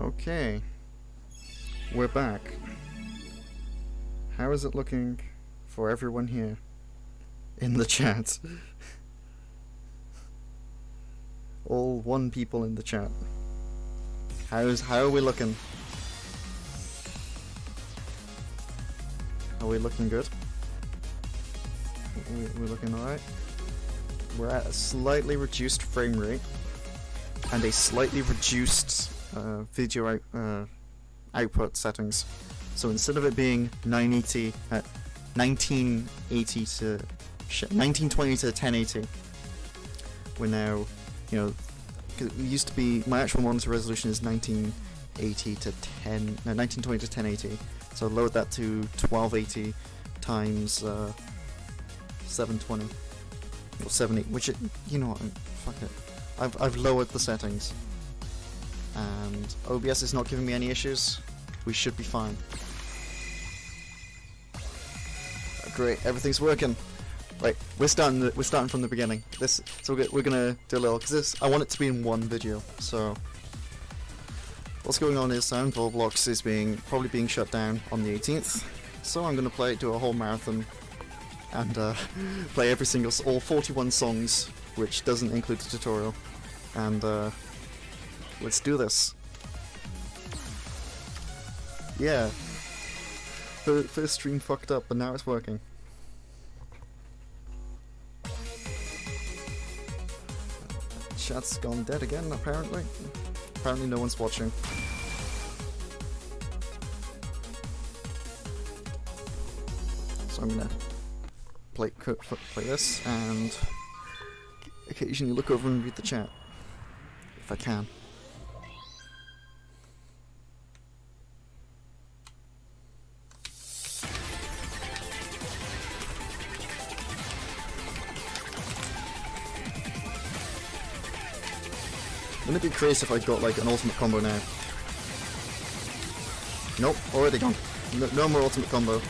Okay, we're back. How is it looking for everyone here in the chat? All one people in the chat. How are we looking? Are we looking good? We're looking alright. We're at a slightly reduced frame rate and a slightly reduced video output settings. So instead of it being 980 at 1980 to 1920 to 1080, we're now, you know, it used to be my actual monitor resolution is 1980 to 1920 to 1080. So load that to 1280 times 720 or 70, which you know what, fuck it. I've lowered the settings, and OBS is not giving me any issues. We should be fine. Great, everything's working. Right, we're starting from the beginning. So we're gonna do a little, because I want it to be in one video. So what's going on is Sound Volblox is probably being shut down on the 18th. So I'm gonna do a whole marathon and play all 41 songs, which doesn't include the tutorial. And let's do this. Yeah. First stream fucked up, but now it's working. Chat's gone dead again, apparently. Apparently no one's watching. So I'm gonna play this and occasionally look over and read the chat if I can. Wouldn't it be crazy if I got like an ultimate combo now? Nope, already gone. No more ultimate combo.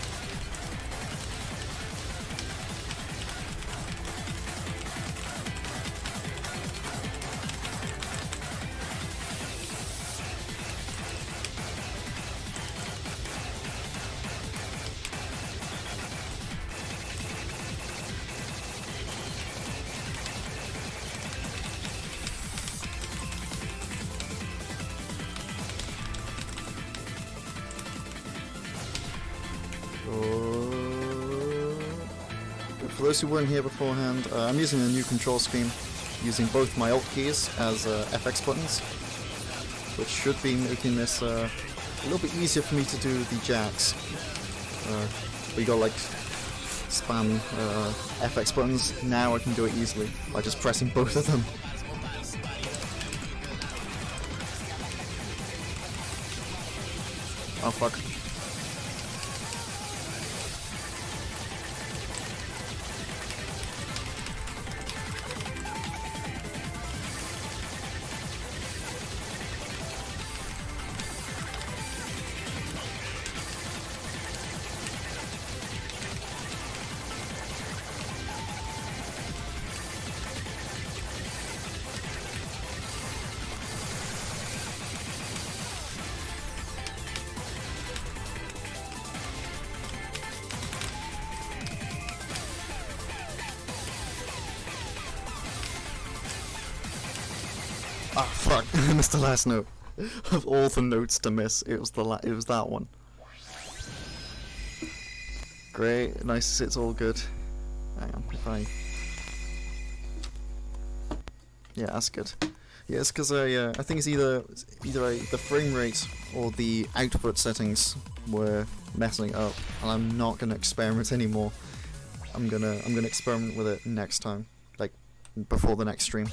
For those who weren't here beforehand, I'm using a new control scheme, using both my Alt keys as FX buttons, which should be making this a little bit easier for me to do the jacks. We got like spam FX buttons. Now I can do it easily by just pressing both of them. Oh fuck. Ah, fuck! I missed the last note. Of all the notes to miss, it was that one. Great, nice to see it's all good. Hang on, if I... Yeah, that's good. Yeah, it's because I think it's either the frame rate or the output settings were messing up, and I'm not gonna experiment anymore. I'm gonna experiment with it next time, like before the next stream.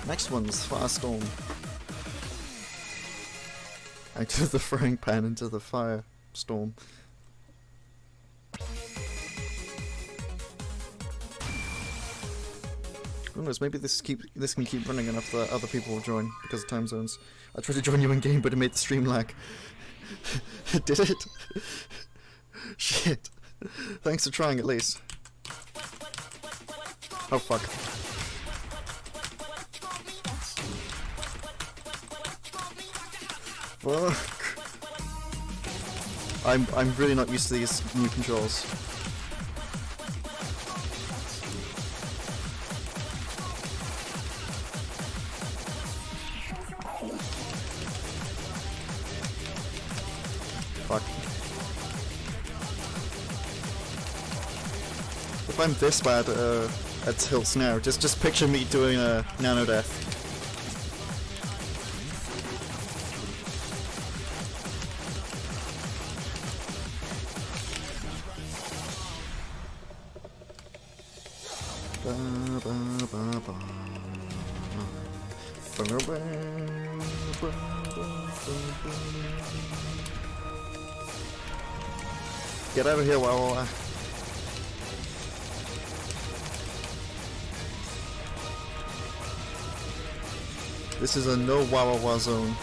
Next one's Firestorm. Out of the frying pan into the firestorm. Who knows, maybe this can keep running enough that other people will join because of time zones. I tried to join you in game, but it made the stream lag. Did it? Shit. Thanks for trying at least. Oh fuck. Fuck. I'm really not used to these new controls. Fuck. If I'm this bad at tilts now, just picture me doing a nano death. Get out of here, wow. This is a no wah zone.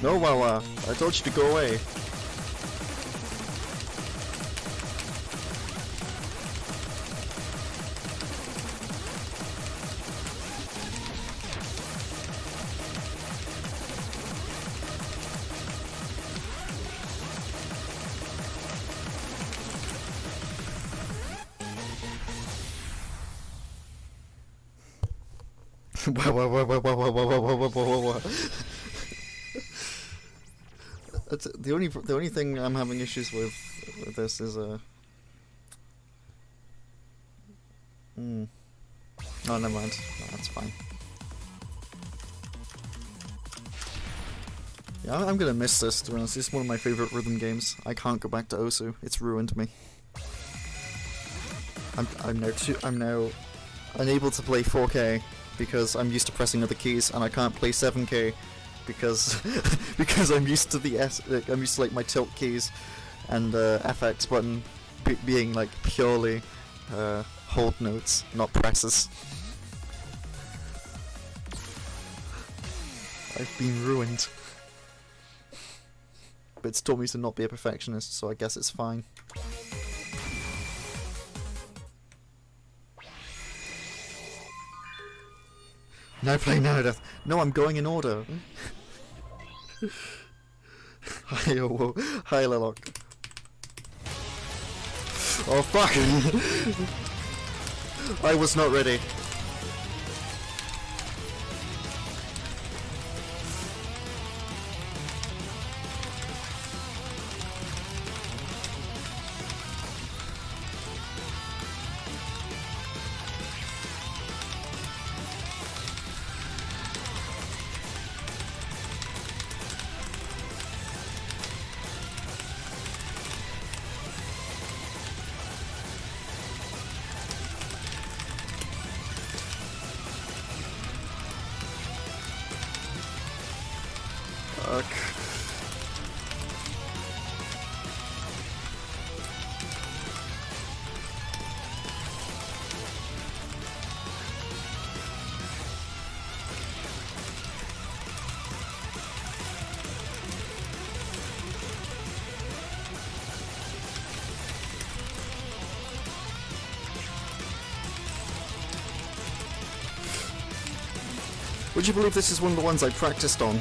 No, Wawa, I told you to go away. That's the only thing I'm having issues with this is Oh, never mind. No, that's fine. Yeah, I'm gonna miss this, to be honest. This is one of my favorite rhythm games. I can't go back to Osu. It's ruined me. I'm now unable to play 4K because I'm used to pressing other keys, and I can't play 7K because because I'm used to I'm used to like my tilt keys and FX button being like purely hold notes, not presses. I've been ruined. But it's taught me to not be a perfectionist, so I guess it's fine. No playing Nanodeath. No, I'm going in order. Hi, Lilock. Oh fuck! I was not ready. Fuck. Would you believe this is one of the ones I practiced on?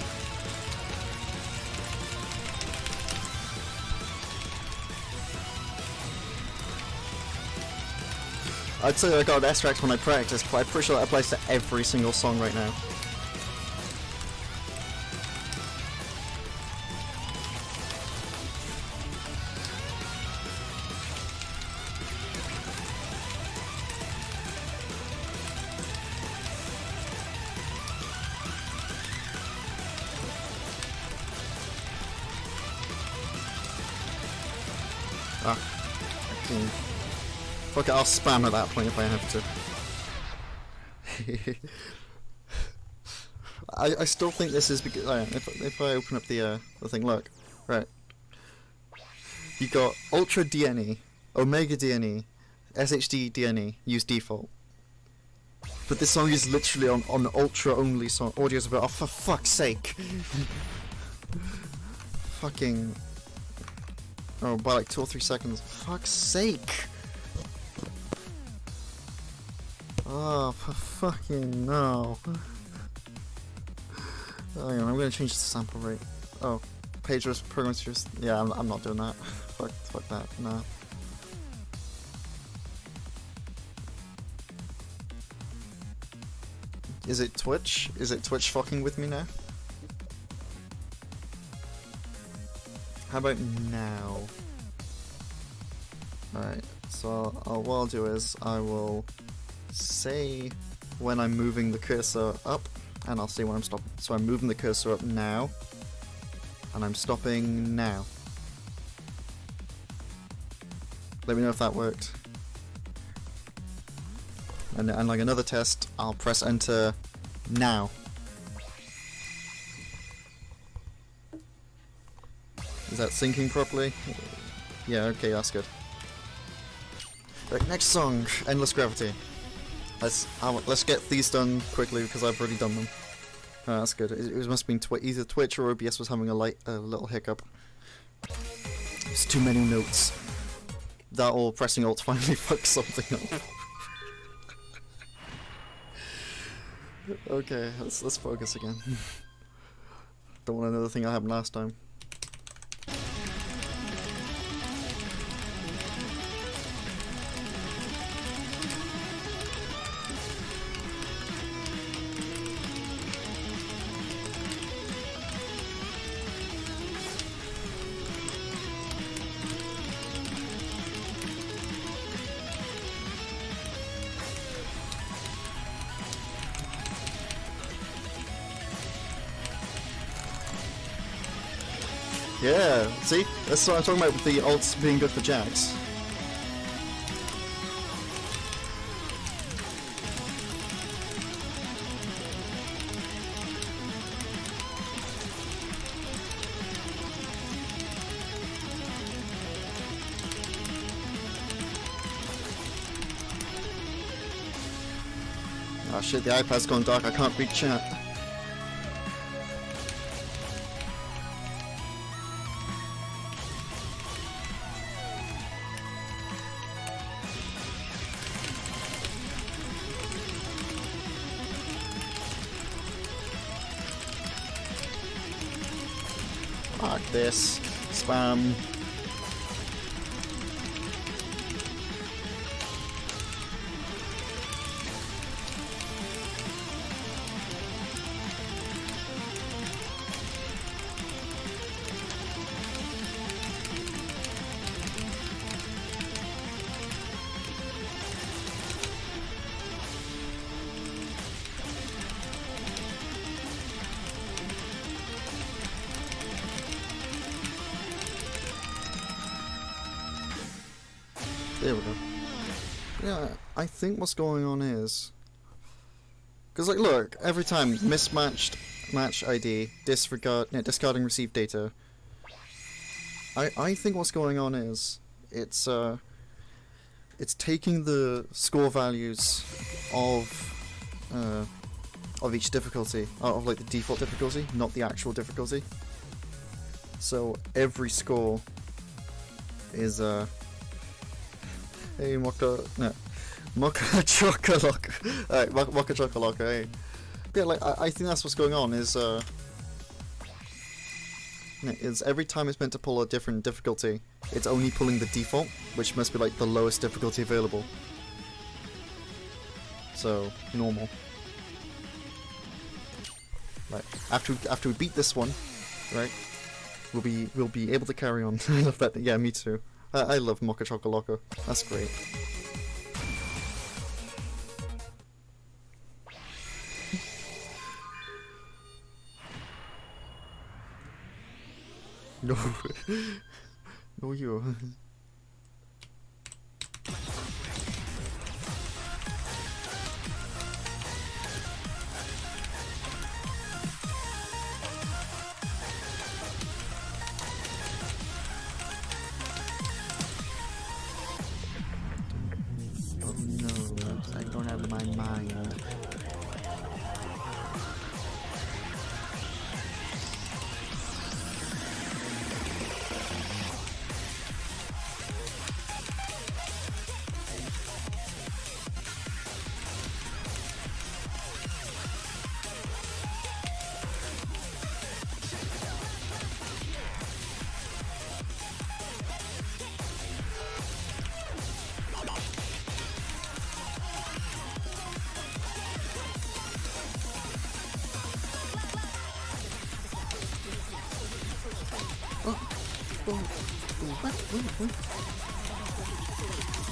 I'd say I got an S-Trax when I practiced, but I'm pretty sure that applies to every single song right now. Ah, okay. Fuck it, I'll spam at that point if I have to. I still think this is because if I open up the thing, look, right, You got Ultra DNE, Omega DNE, SHD DNE, use default. But this song is literally on Ultra only song. Audio's about, oh for fuck's sake. Fucking... Oh, by like 2 or 3 seconds. Fuck's sake. Oh, for fucking no. Hang on, I'm gonna change the sample rate. Oh, page programs just... Yeah, I'm not doing that. Fuck that, nah. Is it Twitch? Is it Twitch fucking with me now? How about now? Alright, so what I'll do is I will say when I'm moving the cursor up, and I'll say when I'm stopping. So I'm moving the cursor up now, and I'm stopping now. Let me know if that worked. And like another test, I'll press enter now. Is that syncing properly? Yeah, okay, that's good. Right, next song, Endless Gravity. Let's get these done quickly because I've already done them. Oh, that's good. It must have been either Twitch or OBS was having a little hiccup. There's too many notes. That or pressing Alt finally fucks something up. Okay, let's focus again. Don't want another thing that happened last time. Yeah, see? That's what I'm talking about with the alts being good for jacks. Oh shit, the iPad's gone dark, I can't read chat. Fuck this. Spam. There we go. Yeah, I think what's going on is... Because, like, look, every time mismatched match ID, discarding received data. I think what's going on is it's taking the score values of each difficulty, of like the default difficulty, not the actual difficulty. So every score is hey Mocha Chocolate. Alright, Mocha Chocolate, hey. But yeah, like I think that's what's going on is every time it's meant to pull a different difficulty, it's only pulling the default, which must be like the lowest difficulty available. So normal. Right, after we beat this one, right, we'll be able to carry on. I love that. Yeah, me too. I love Mocha Chocolate. That's great. No, no you. mind.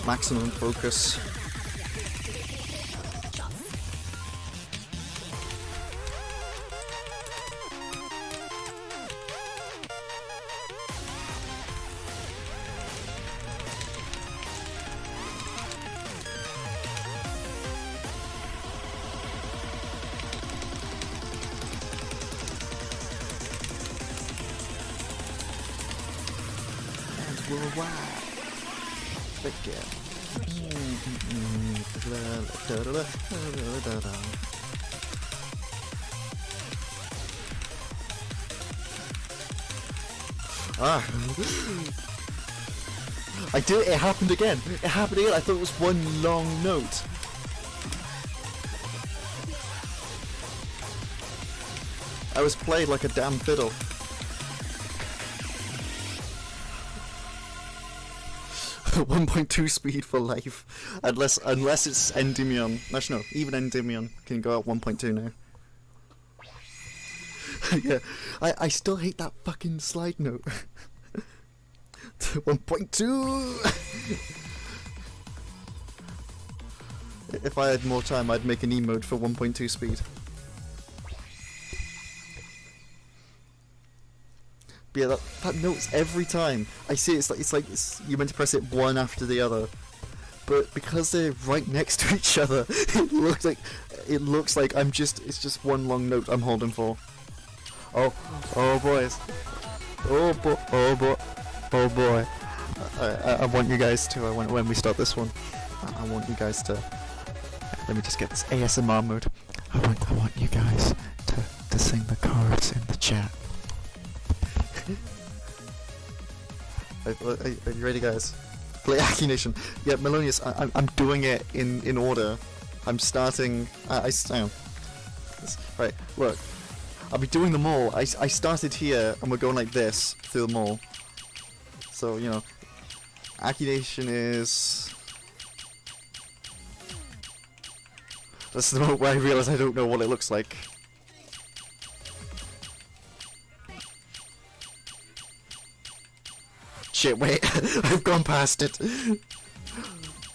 Maximum focus. Worldwide. Again. Ah. I did it, it happened again. It happened again. I thought it was one long note. I was played like a damn fiddle. .2 speed for life, unless it's Endymion. Actually, no, even Endymion can go at 1.2 now. Yeah, I still hate that fucking slide note. 1.2. If I had more time, I'd make an emote for 1.2 speed. But yeah, that notes every time. I see it's like you meant to press it one after the other, but because they're right next to each other, it looks like it's just one long note I'm holding for. Oh boys, oh boy. I want you guys to. When we start this one, I want you guys to. Let me just get this ASMR mode. I want you guys to sing the chorus in the chat. Are you ready, guys? Play Aki Nation. Yeah, Melonius, I'm doing it in order. I'm starting. Right, look. I'll be doing them all. I started here, and we're going like this through them all. So, you know, Aki Nation is. That's the moment where I realise I don't know what it looks like. Shit, wait, I've gone past it.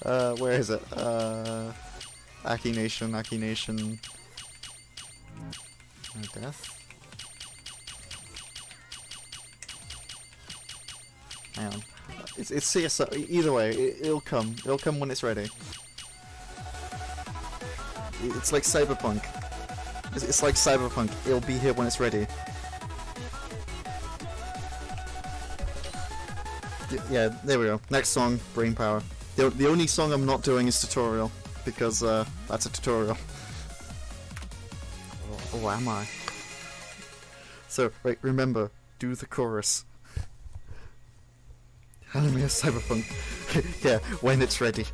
Where is it? Aki Nation. Death? Hang on. It's CSO, either way, it'll come. It'll come when it's ready. It's like Cyberpunk. It's like Cyberpunk, it'll be here when it's ready. Yeah, there we go. Next song, Brain Power. The only song I'm not doing is Tutorial, because that's a tutorial. Oh, am I? So, right, remember, do the chorus. Anime of Cyberpunk. Yeah, when it's ready.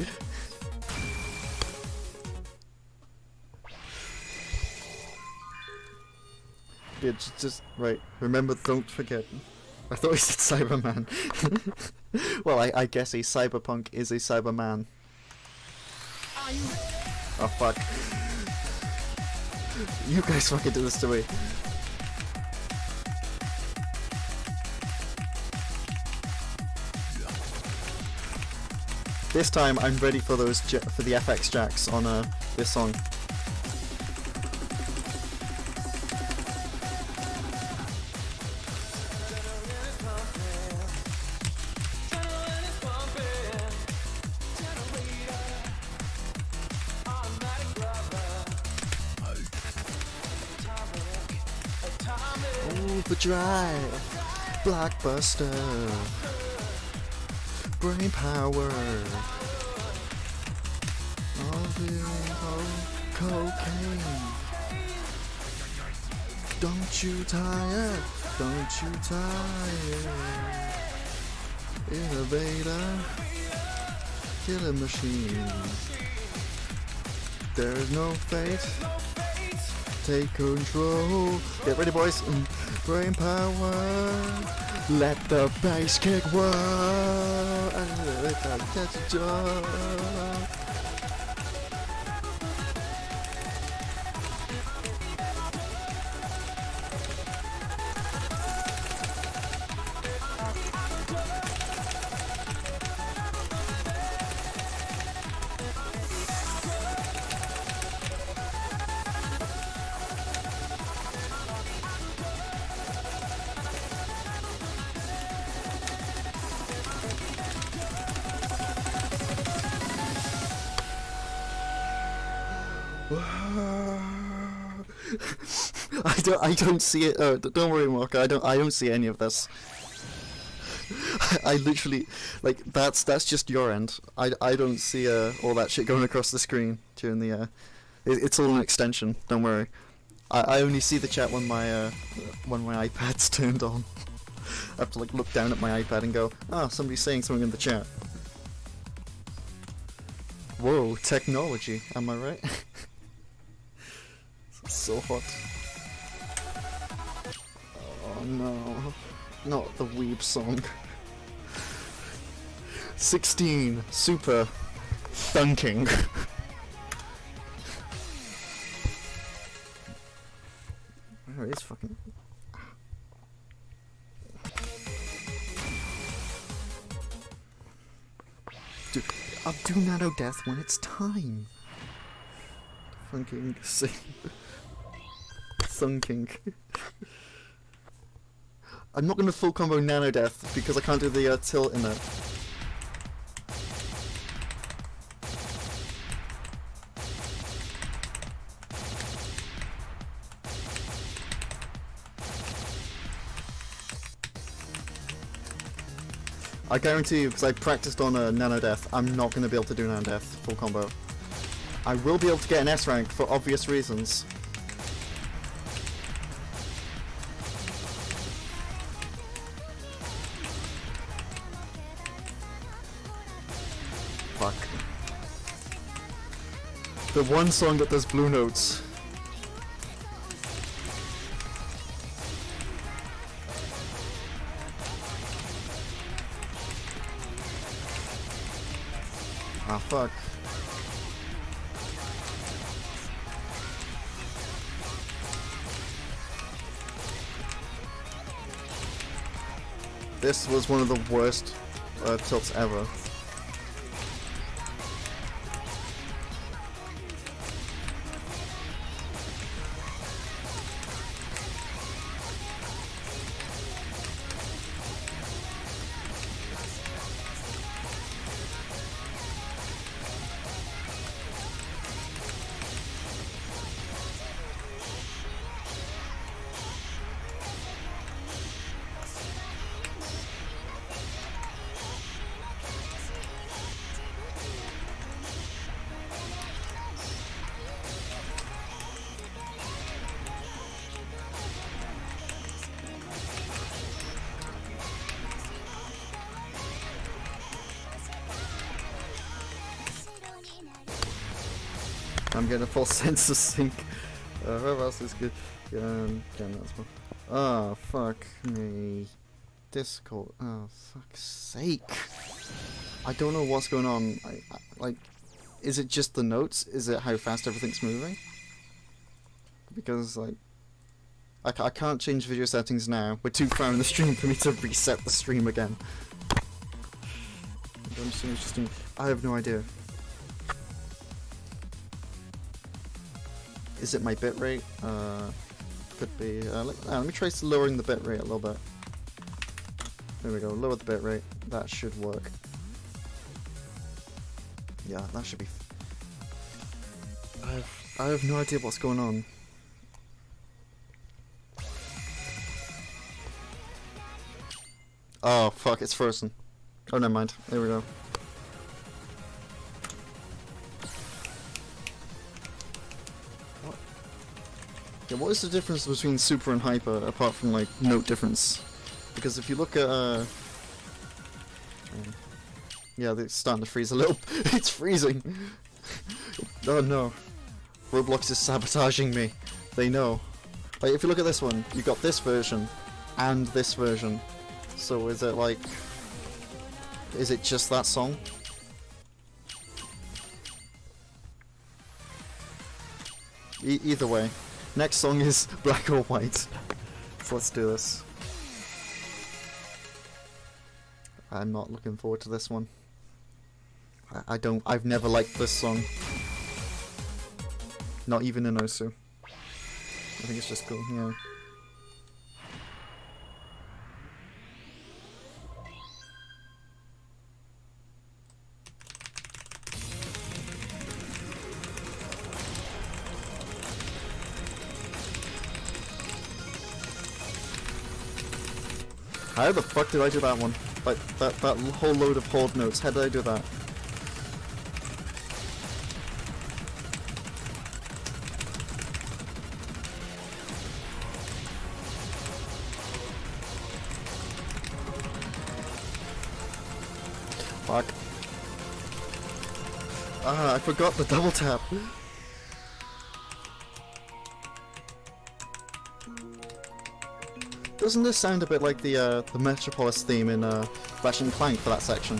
Yeah, just right, remember, don't forget. I thought he said Cyberman. Well, I guess a cyberpunk is a cyberman. Oh fuck. You guys fucking do this to me. This time I'm ready for those for the FX jacks on this song. Drive, Blockbuster, Brain Power. Oh, cocaine. Don't you tire, don't you tire. Innovator, killer machine. There is no fate. Take control. Get ready, boys. Brain power. Let the bass kick whirl. And catch a job. I don't see it. Don't worry, Mark. I don't see any of this. I literally, like, that's just your end. I don't see all that shit going across the screen during the it's all an extension. Don't worry. I only see the chat when my iPad's turned on. I have to like look down at my iPad and go, oh, somebody's saying something in the chat. Whoa, technology. Am I right? So hot. Oh no, not the weeb song. 16, super thunking. Where is fucking... Dude, I'll do nano death when it's time. Funking sing. Thunking. I'm not gonna full combo nano death because I can't do the tilt in it. I guarantee you, because I practiced on a nano death, I'm not gonna be able to do nano death full combo. I will be able to get an S rank for obvious reasons. Fuck. The one song that does blue notes. Ah, fuck. This was one of the worst tilts ever. I'm getting a full sense of sync. Where else is good? Oh, fuck me. Discord. Oh, fuck's sake. I don't know what's going on. Like, is it just the notes? Is it how fast everything's moving? Because, like, I can't change video settings now. We're too far in the stream for me to reset the stream again. I have no idea. Is it my bitrate? Could be. Let me try lowering the bitrate a little bit. There we go. Lower the bitrate. That should work. Yeah, that should be. I have no idea what's going on. Oh fuck! It's frozen. Oh, never mind. There we go. Yeah, what is the difference between super and hyper, apart from, like, note difference? Because if you look at, yeah, it's starting to freeze a little. It's freezing! Oh no. Roblox is sabotaging me. They know. Like, if you look at this one, you've got this version, and this version. So is it, like... Is it just that song? Either way. Next song is Black or White. So let's do this. I'm not looking forward to this one. I've never liked this song. Not even in Osu. I think it's just cool, yeah. How the fuck did I do that one? Like, that whole load of horde notes, how did I do that? Fuck. Ah, I forgot the double tap. Doesn't this sound a bit like the Metropolis theme in Ratchet & Clank for that section?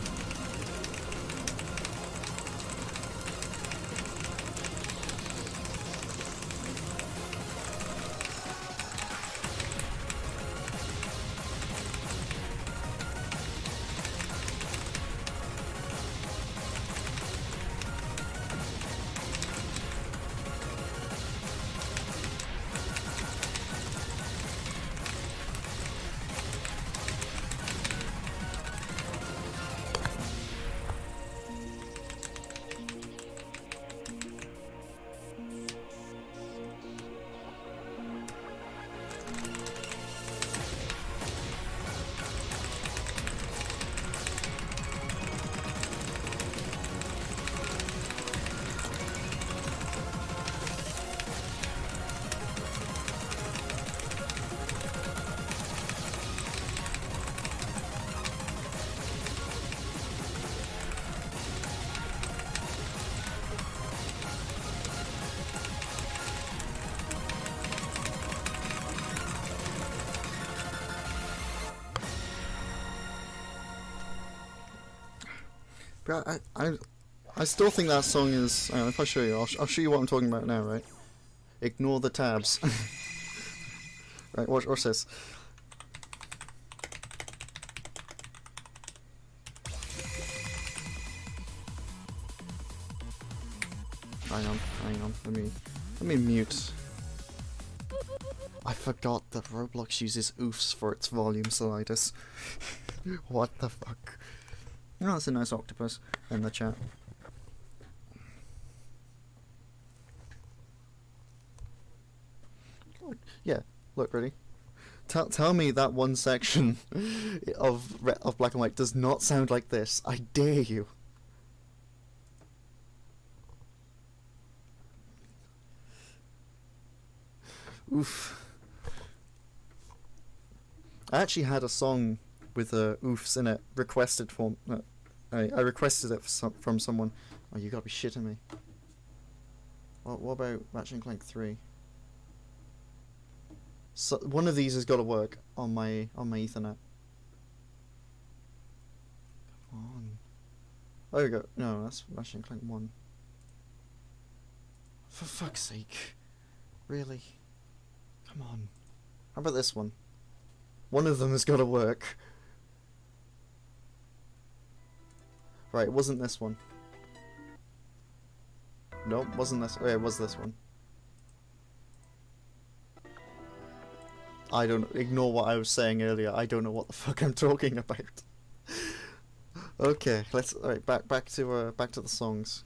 But I still think that song is... if I show you, I'll show you what I'm talking about now, right? Ignore the tabs. Right, watch this. Hang on, let me mute. I forgot that Roblox uses oofs for its volume sliders. What the fuck? Oh, that's a nice octopus in the chat. Yeah, look, ready? Tell me that one section of Black and White does not sound like this. I dare you. Oof. I actually had a song with oofs in it requested for... I requested it from someone. Oh, you gotta be shitting me. What about Ratchet & Clank 3? So one of these has got to work on my Ethernet. Come on. Oh, there we go. No, that's Ratchet & Clank 1. For fuck's sake. Really? Come on. How about this one? One of them has got to work. Right, it wasn't this one. Nope, wasn't this. Oh, yeah, it was this one. I don't... Ignore what I was saying earlier. I don't know what the fuck I'm talking about. Okay, let's... Alright, back to the songs.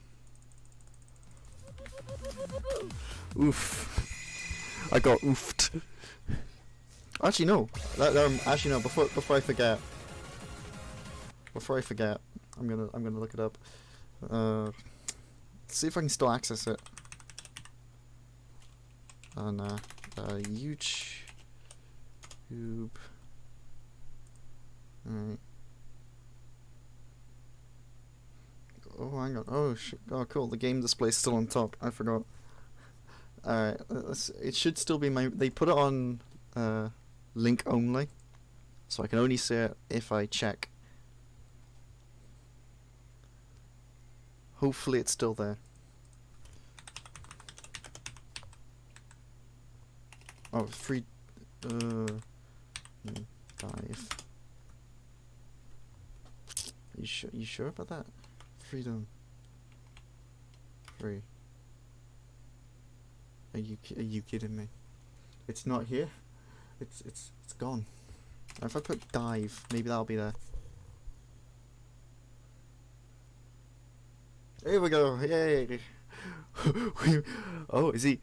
Oof. I got oofed. Actually, no. Actually, no. Before I forget. I'm gonna look it up. See if I can still access it. Oh no. YouTube. Alright. Oh, hang on. Oh, shit. Oh, cool. The game display's still on top. I forgot. Alright. It should still be my... They put it on link only. So I can only see it if I check. Hopefully it's still there. Oh, free... dive. You sure about that? Freedom. Free. Are you kidding me? It's not here. It's gone. If I put dive, maybe that'll be there. Here we go! Yay! Oh, is he?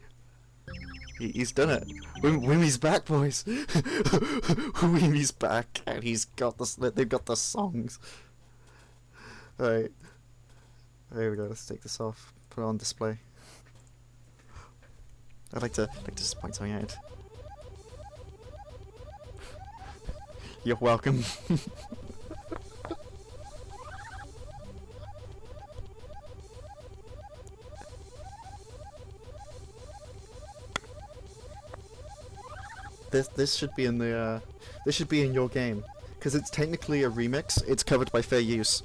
He's done it. Wimmy's back, boys. Wimmy's back, and he's got the. They've got the songs. All right. There we go. Let's take this off. Put it on display. I'd like to just point something out. You're welcome. This should be in the this should be in your game because it's technically a remix. It's covered by fair use,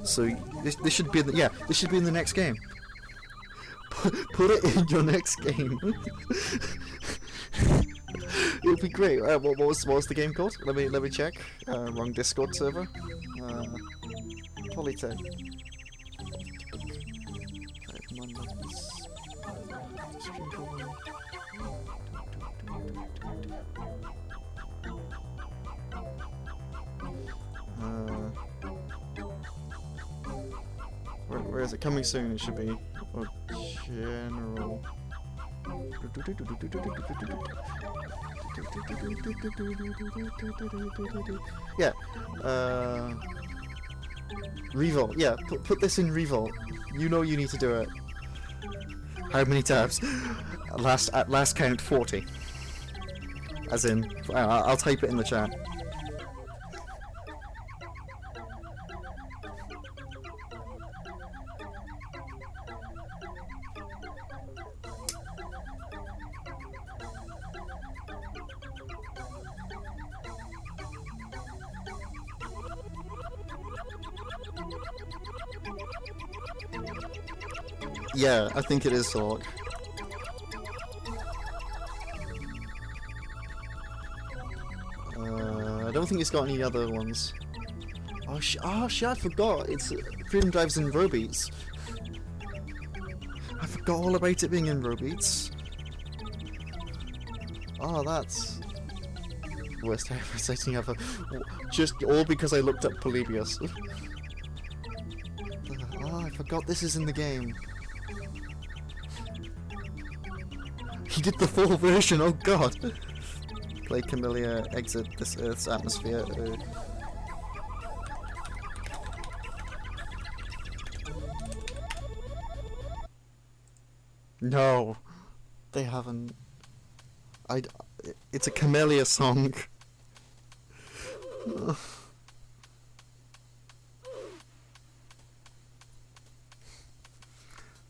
so this should be in the, this should be in the next game. Put it in your next game. It'd be great. What was the game called? Let me check. Wrong Discord server. Polytech. Where is it? Coming soon. It should be. Oh, general. Yeah. Revolt. Yeah. Put this in Revolt. You know you need to do it. How many tabs? At last count 40. As in, I'll type it in the chat. Yeah, I think it is Sork. I don't think it's got any other ones. Oh shit, I forgot. It's Freedom Drive's in Robeats. I forgot all about it being in Robeats. Oh, that's... worst advertising ever. Just all because I looked up Polybius. Oh, I forgot this is in the game. He did the full version, oh god! Play Camellia, exit this Earth's atmosphere. No! They haven't... It's a Camellia song.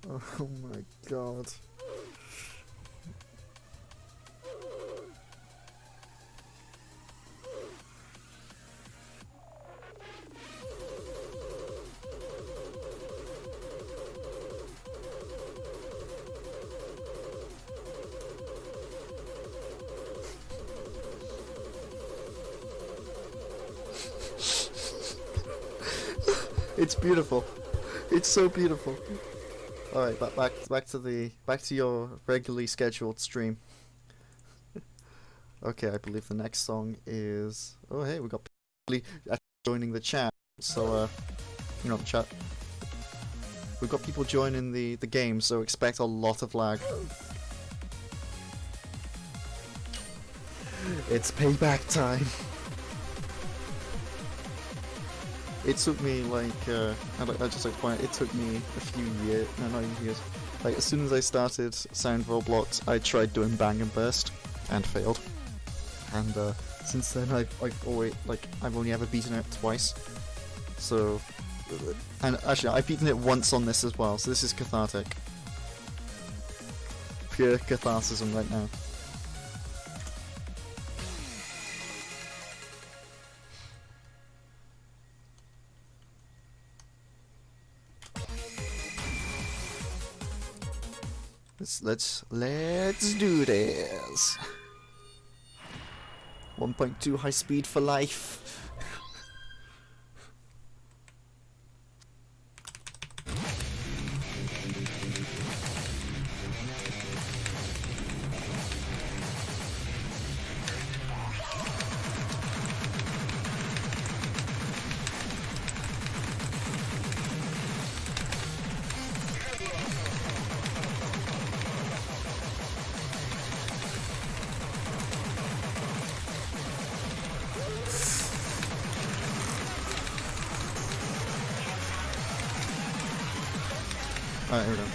Oh my god. It's beautiful. It's so beautiful. All right, back to your regularly scheduled stream. Okay, I believe the next song is. Oh, hey, we got people joining the chat. So, the chat. We've got people joining the game, so expect a lot of lag. It's payback time. It took me like, I just like to point out, it took me a few years, no, not even years. Like, as soon as I started Sound Volblox, I tried doing Bang and Burst. and failed. And since then, I've only ever beaten it twice. So, and actually, I've beaten it once on this as well. So this is cathartic. Pure catharsis right now. Let's do this. 1.2 high speed for life. Alright, here we go.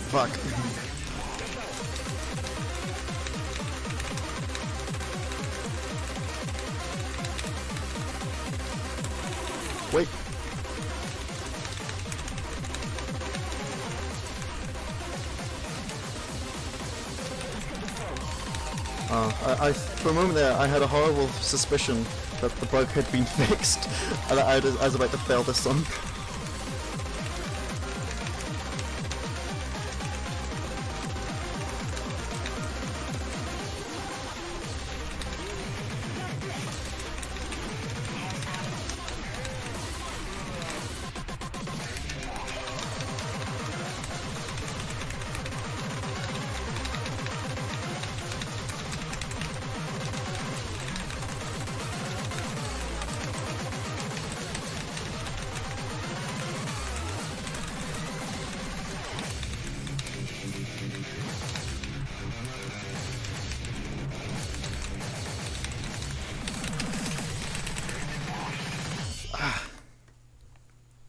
Fuck. Wait. I for a moment there, I had a horrible suspicion that the bug had been fixed, and I was about to fail this song.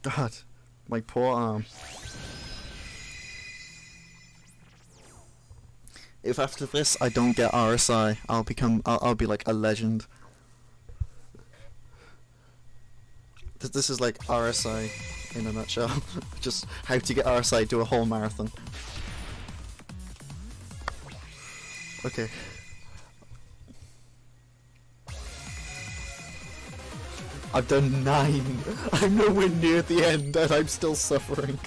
God, my poor arm. If after this I don't get RSI, I'll be like a legend. This is like RSI in a nutshell. Just how to get RSI, do a whole marathon. Okay. I've done 9. I'm nowhere near the end and I'm still suffering.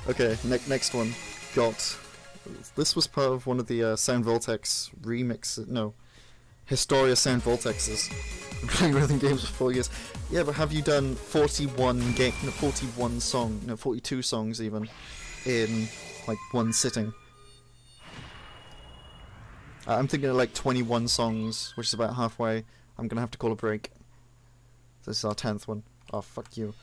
Okay, next one. Got... This was part of one of the Sound Volblox remixes. No. Historia Sound Volblexes. I'm playing rhythm games for 4 years. Yeah, but have you done 42 songs even, in like one sitting? I'm thinking of like 21 songs, which is about halfway. I'm gonna have to call a break. This is our 10th one. Oh, fuck you.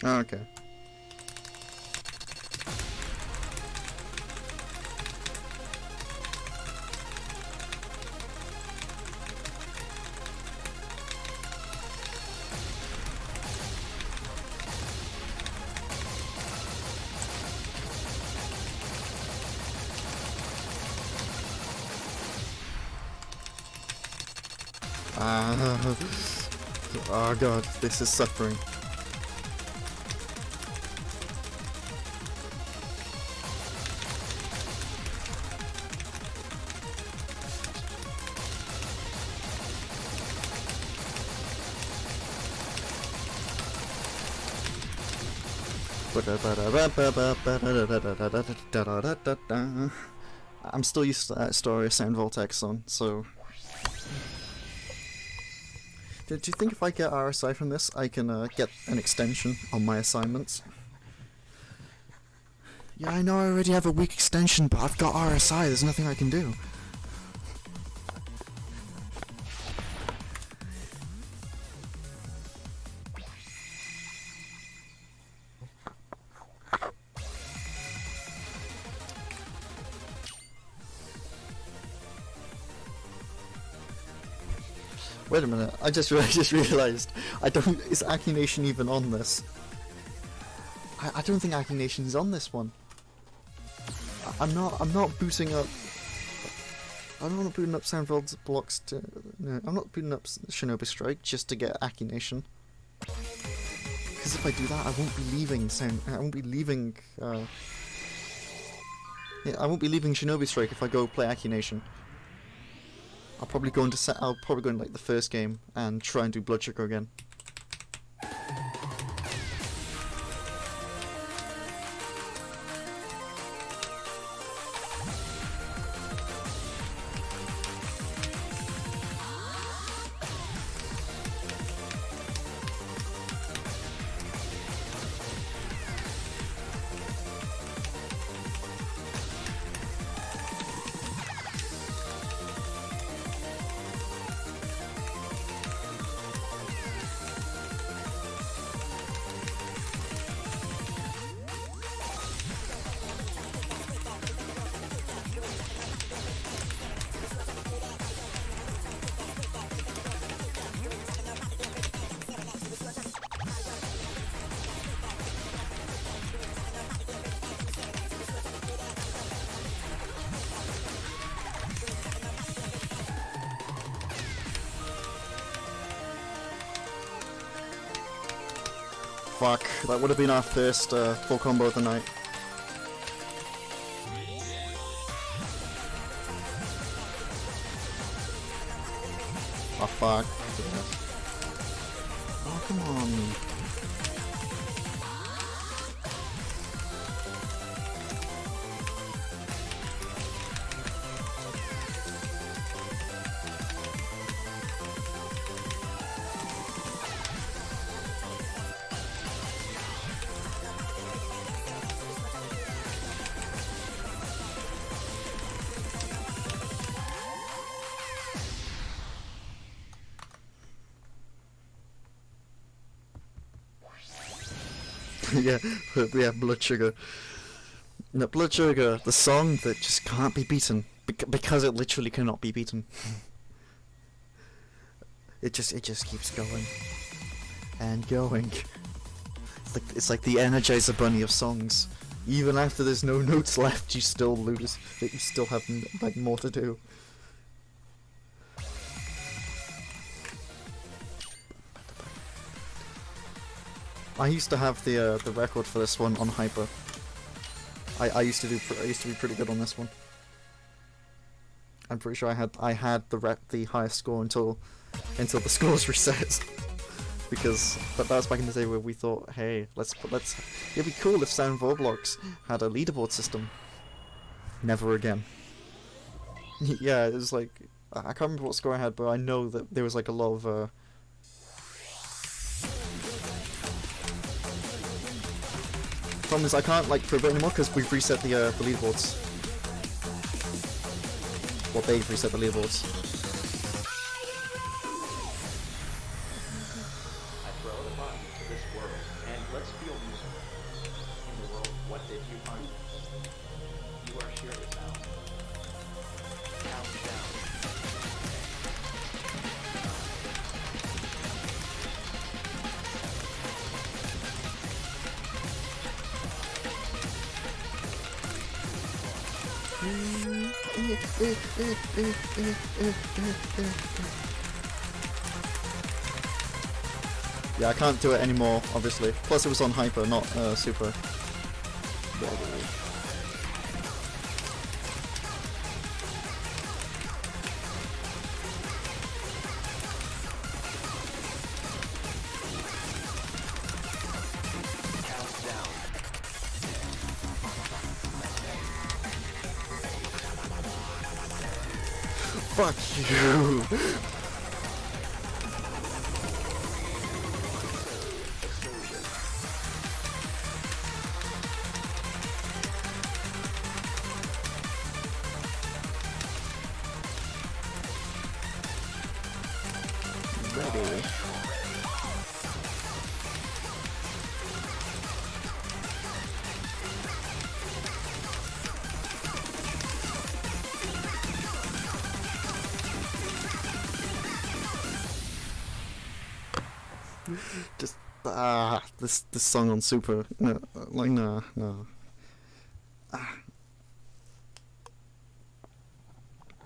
Oh, okay. Oh god, this is suffering. I'm still used to that story of Sound Volblox song, so... Do you think if I get RSI from this, I can get an extension on my assignments? Yeah, I know I already have a weak extension, but I've got RSI, there's nothing I can do. Wait a minute, I just realized, I don't, is Aki Nation even on this? I don't think Aki Nation is on this one. I'm not booting up, I'm not booting up Sound Volblox to, no, I'm not booting up Shinobi Strike just to get Aki Nation. Because if I do that, I won't be leaving I won't be leaving, yeah, I won't be leaving Shinobi Strike if I go play Aki Nation. I'll probably go into like the first game and try and do Blood Sugar again. Fuck, that would have been our first full combo of the night. Oh fuck. Oh, come on. yeah, Blood Sugar. No, Blood Sugar, the song that just can't be beaten because it literally cannot be beaten. it just keeps going and going. It's like the Energizer Bunny of songs. Even after there's no notes left, you still lose. You still have like more to do. I used to have the record for this one on Hyper. I used to be pretty good on this one. I'm pretty sure I had the highest score until the scores reset. Because that was back in the day where we thought, hey, it'd be cool if Sound Volblox had a leaderboard system. Never again. Yeah, it was like, I can't remember what score I had, but I know that there was like a lot of problem is I can't like prove it anymore because we've reset the leaderboards. Well, they've reset the leaderboards. I throw the body to this world, and let's feel music. In the world, what did you find? You are surely now. Count down. Yeah, I can't do it anymore, obviously. Plus it was on hyper, not super. Fuck you! Ready. Just this song on Super, no, like no.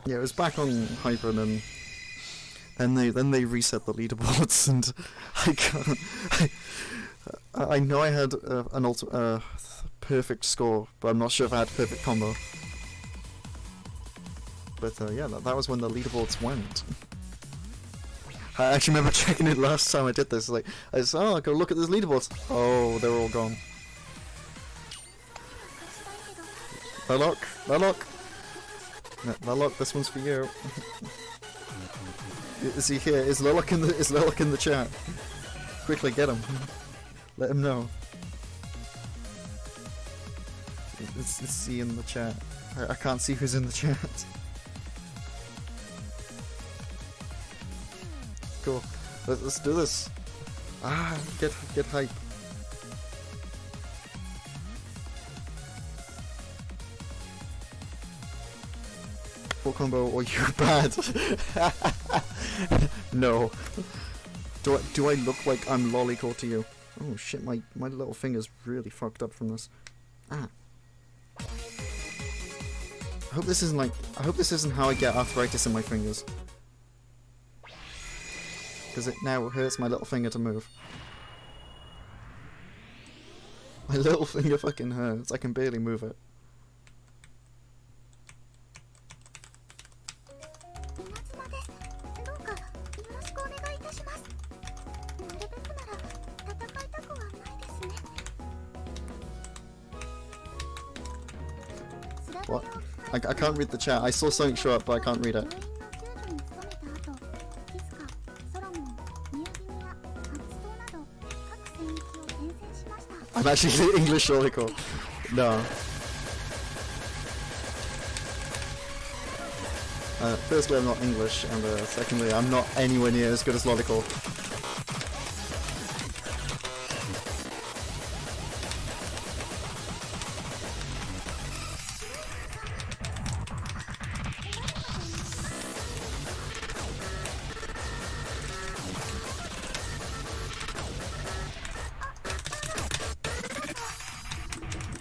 Yeah, it was back on Hyper, and then they reset the leaderboards, and I can't. I know I had an perfect score, but I'm not sure if I had perfect combo. But yeah, that was when the leaderboards went. I actually remember checking it last time I did this. Like, I said, oh, I'll go look at this leaderboards. Oh, they're all gone. Lalok, Lalok, this one's for you. Is he here? Is Lalok in the chat? Quickly get him. Let him know. Is he in the chat? I can't see who's in the chat. Cool. Let's do this. Get hype. Full combo or you bad. No. Do I look like I'm lollycore to you? Oh shit, my little finger's really fucked up from this. I hope this isn't how I get arthritis in my fingers. Because it now hurts my little finger to move. My little finger fucking hurts. I can barely move it. What? I can't read the chat. I saw something show up, but I can't read it. I'm actually English lollycore. No. Firstly, I'm not English, and secondly, I'm not anywhere near as good as lollycore.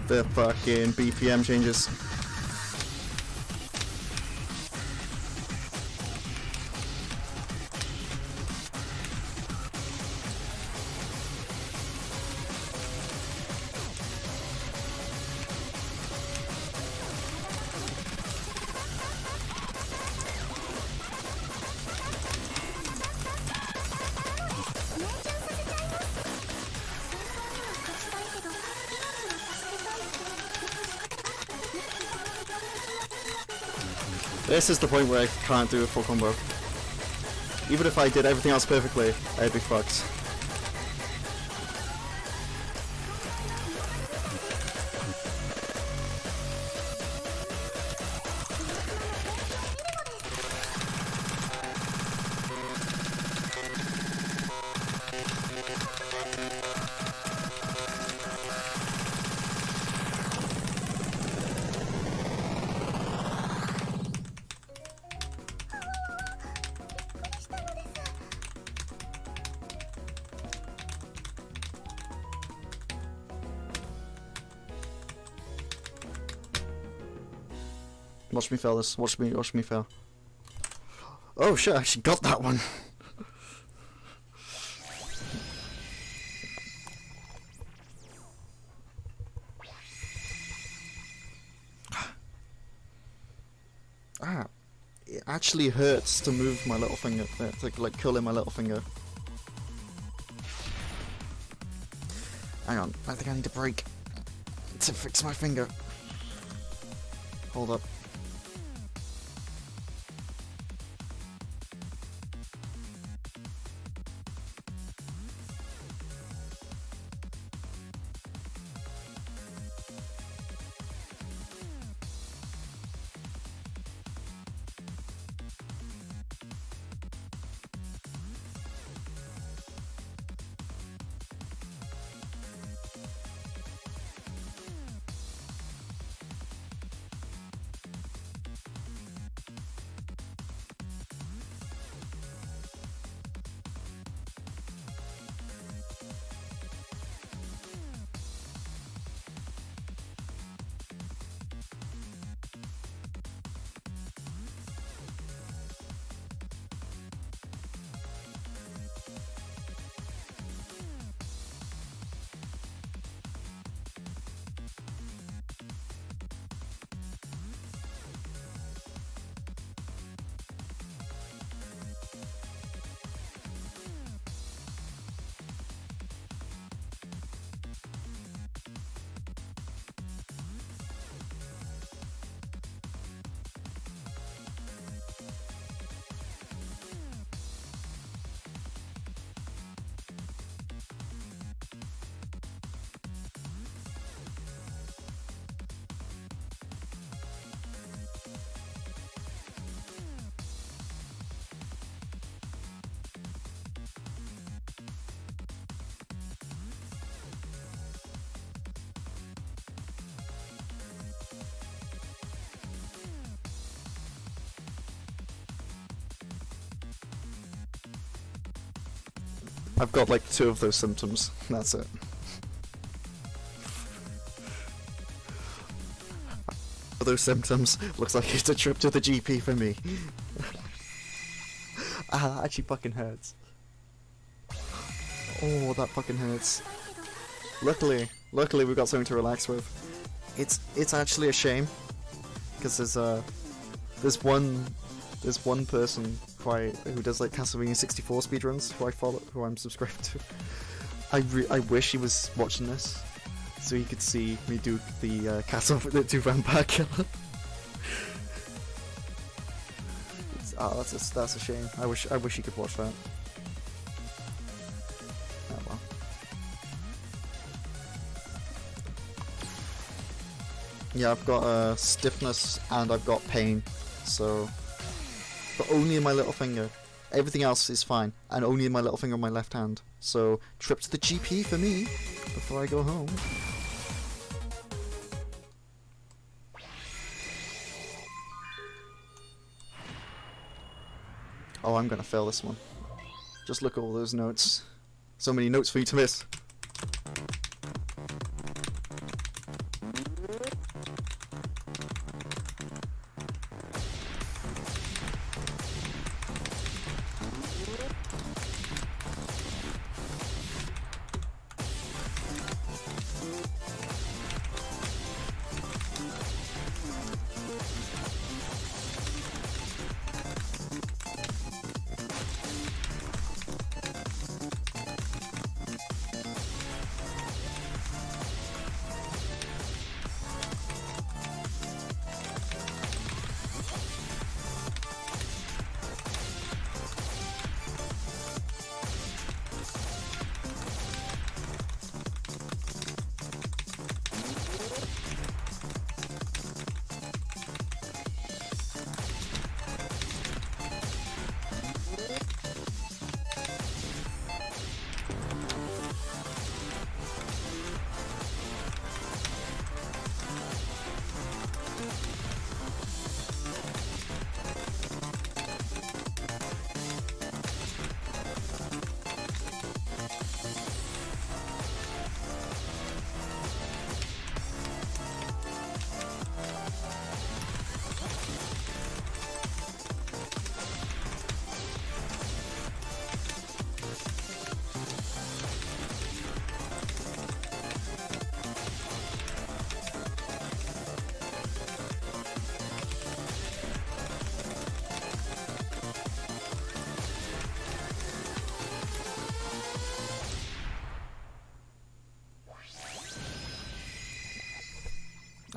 The fucking BPM changes. This is the point where I can't do a full combo. Even if I did everything else perfectly, I'd be fucked. Watch me fail this. Watch me fail. Oh shit, I actually got that one. it actually hurts to move my little finger, to like curl in my little finger. Hang on, I think I need a break to fix my finger. Hold up. I've got like 2 of those symptoms. That's it. Those symptoms. Looks like it's a trip to the GP for me. Ah, that actually fucking hurts. Oh, that fucking hurts. Luckily we've got something to relax with. It's actually a shame because there's one person who does like Castlevania 64 speedruns who I follow, who I'm subscribed to. I wish he was watching this so he could see me do the the 2 vampire killer. That's a shame. I wish he could watch that. Oh well. Yeah, I've got stiffness and I've got pain, so. But only in my little finger. Everything else is fine, and only in my little finger on my left hand. So, trip to the GP for me before I go home. Oh, I'm gonna fail this one. Just look at all those notes. So many notes for you to miss.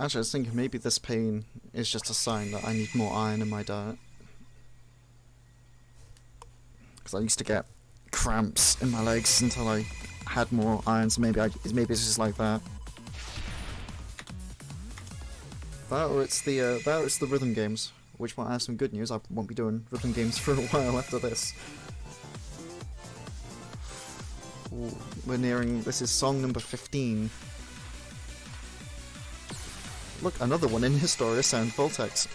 Actually, I was thinking maybe this pain is just a sign that I need more iron in my diet. Because I used to get cramps in my legs until I had more iron, so maybe it's just like that. That or it's the rhythm games. Which one? I have some good news. I won't be doing rhythm games for a while after this. Ooh, we're nearing. This is song number 15. Look, another one in Historia Sound Volblox.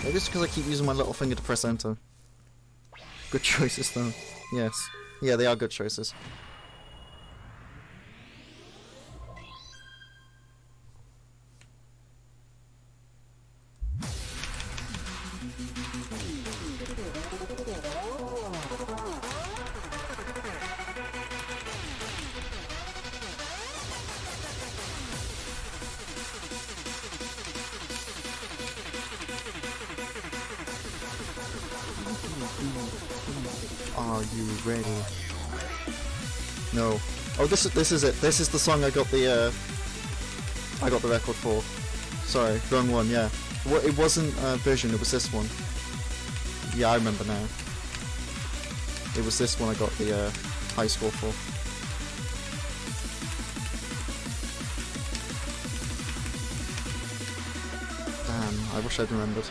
Maybe it's because I keep using my little finger to press enter. Good choices though. Yes. Yeah, they are good choices. Are you ready? No. Oh, this is it. This is the song I got the record for. Sorry, wrong one. Yeah. Well, it wasn't Vision. It was this one. Yeah, I remember now. It was this one I got the high score for. Damn, I wish I'd remembered.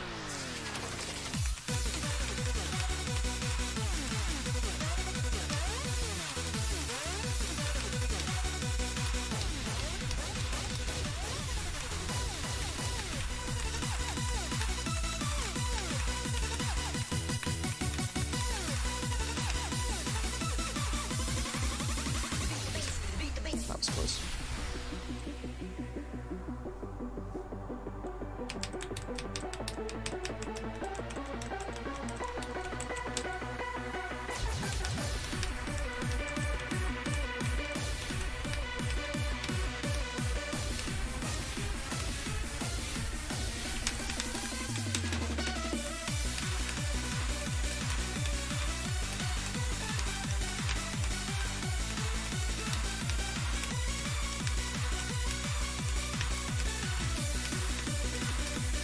That was close.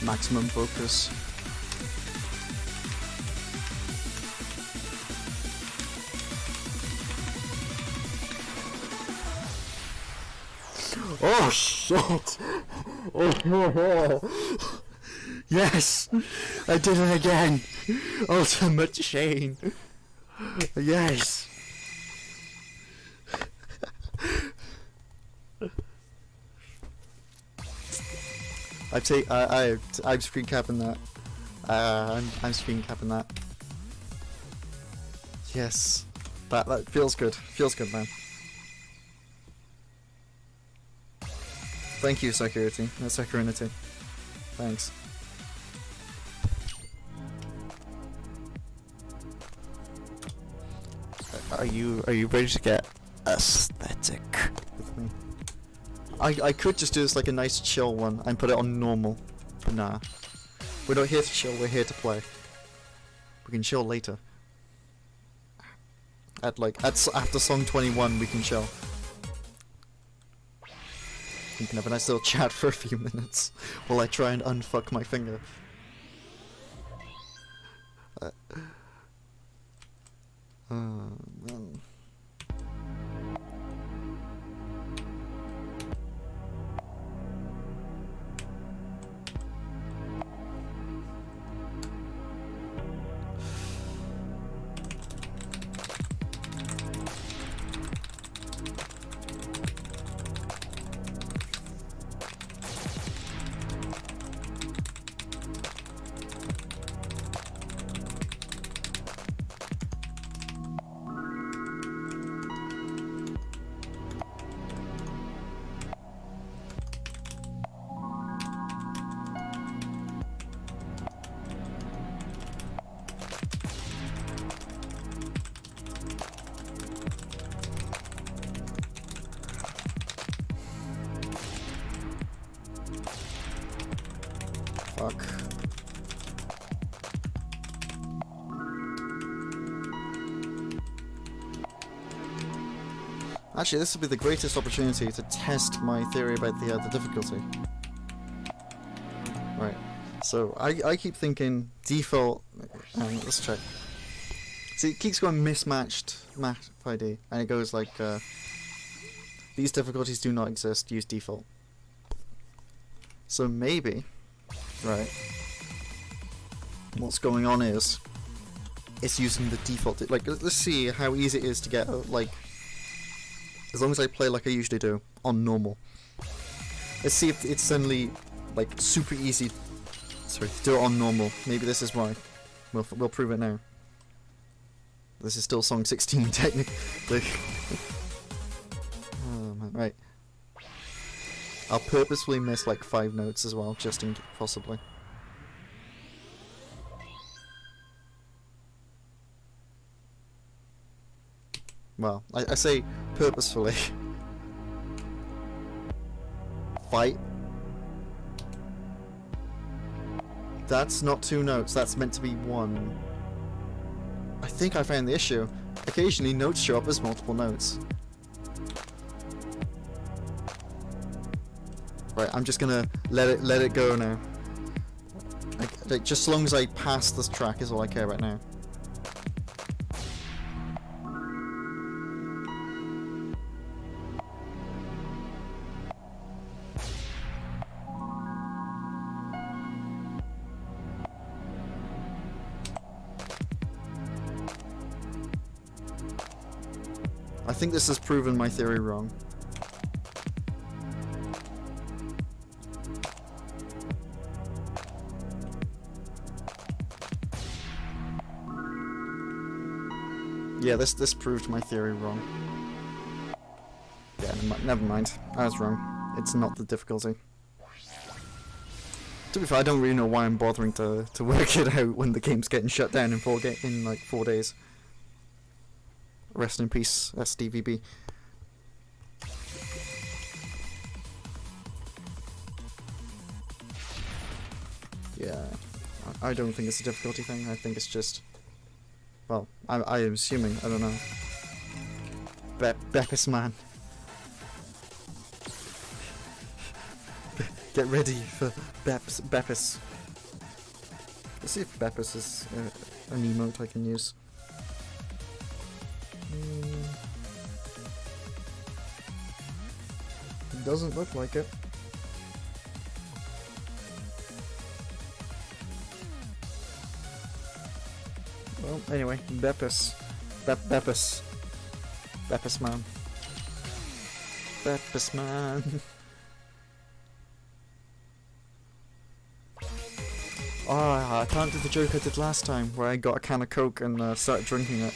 Maximum focus. Oh shit! Oh, yes! I did it again! Ultimate chain! Yes! I'm screen capping that. I'm screen capping that. Yes, that feels good. Feels good, man. Thank you, security. Securinity. Thanks. Are you ready to get aesthetic with me? I could just do this like a nice chill one and put it on normal, but nah. We're not here to chill, we're here to play. We can chill later. After song 21 we can chill. We can have a nice little chat for a few minutes while I try and unfuck my finger. Well. Fuck. Actually, this would be the greatest opportunity to test my theory about the difficulty. Right. So I keep thinking default. Let's check. See, it keeps going mismatched map ID, and it goes like these difficulties do not exist. Use default. So maybe, right? What's going on is it's using the default. Like, let's see how easy it is to get like. As long as I play like I usually do on normal. Let's see if it's suddenly like super easy. Sorry, to do it on normal. Maybe this is why. We'll prove it now. This is still song 16 technically. Oh man, right. I'll purposefully miss like 5 notes as well, just in possibly. Well, I say purposefully. Fight. That's not 2 notes, that's meant to be 1. I think I found the issue. Occasionally notes show up as multiple notes. Right, I'm just gonna let it go now. Like, just as long as I pass this track is all I care about now. I think this has proven my theory wrong. Yeah, this proved my theory wrong. Yeah, never mind. I was wrong. It's not the difficulty. To be fair, I don't really know why I'm bothering to work it out when the game's getting shut down in like 4 days. Rest in peace, SDVB. Yeah, I don't think it's a difficulty thing. I think it's just, well, I am assuming. I don't know. Beppis man. Get ready for Beppis. Let's see if Beppis is an emote I can use. Doesn't look like it. Well, anyway, Beppis. Beppis. Beppis man. Beppis man. Oh, I can't do the joke I did last time, where I got a can of Coke and started drinking it.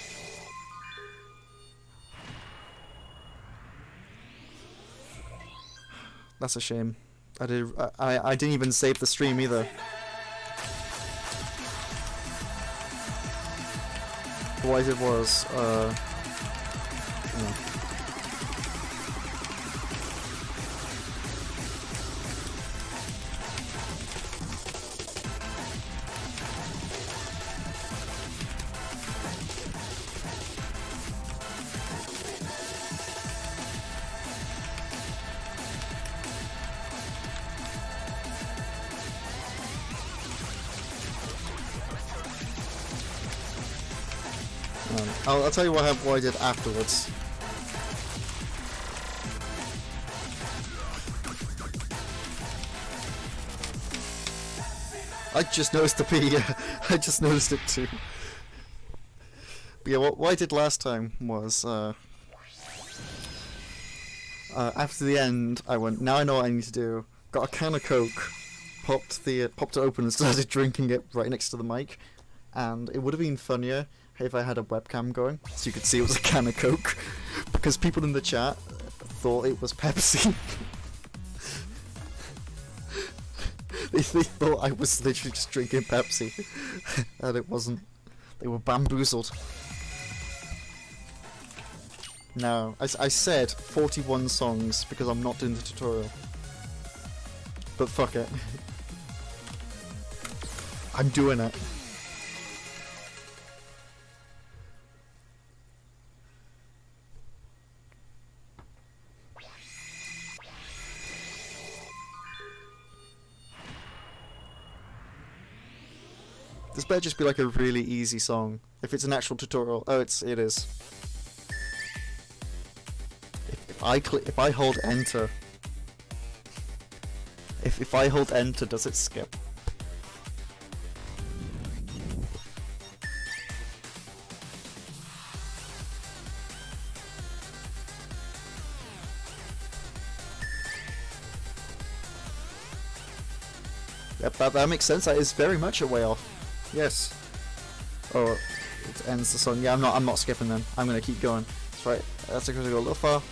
That's a shame. I didn't even save the stream either. What I did was, I'll tell you what I did afterwards. I just noticed the P. I just noticed it too. But yeah, what I did last time was after the end, I went. Now I know what I need to do. Got a can of Coke, popped it open, and started drinking it right next to the mic. And it would have been funnier if I had a webcam going, so you could see it was a can of Coke, because people in the chat thought it was Pepsi. they thought I was literally just drinking Pepsi, and it wasn't. They were bamboozled. No, I said 41 songs because I'm not doing the tutorial. But fuck it. I'm doing it. This better just be like a really easy song. If it's an actual tutorial, oh, it is. If I hold enter, if I hold enter, does it skip? Yep, that makes sense. That is very much a way off. Yes. Oh, it ends the song. Yeah, I'm not skipping then. I'm gonna keep going. That's right. That's because I go a little far.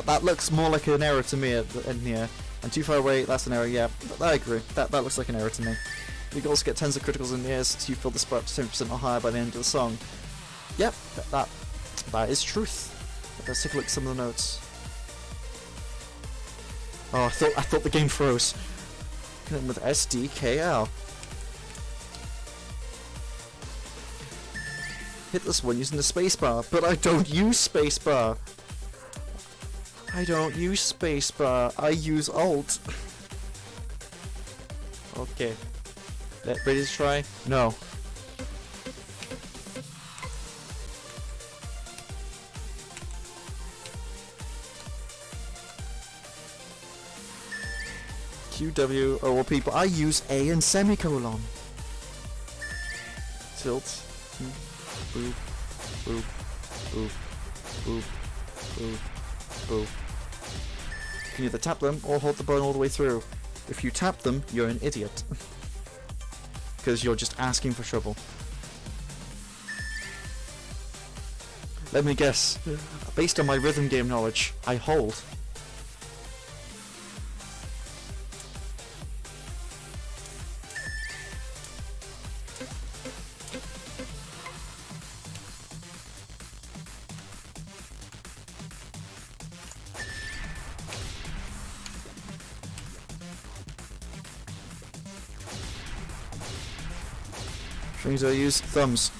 That looks more like an error to me in here. And too far away, that's an error. Yeah, I agree. That looks like an error to me. You can also get tens of criticals in the ears so you fill the spot up to 10% or higher by the end of the song. Yep, that is truth. Let's take a look at some of the notes. Oh, I thought the game froze. With SDKL. Hit this one using the spacebar, but I don't use spacebar. I don't use spacebar. I use Alt. Okay. Ready to try? No. QW, oh well people, I use A and semicolon. Tilt. Boop. Boop. Boop. Boop. Boop. Boop. You can either tap them or hold the button all the way through. If you tap them, you're an idiot. Because you're just asking for trouble. Let me guess. Based on my rhythm game knowledge, I hold. Things I use thumbs.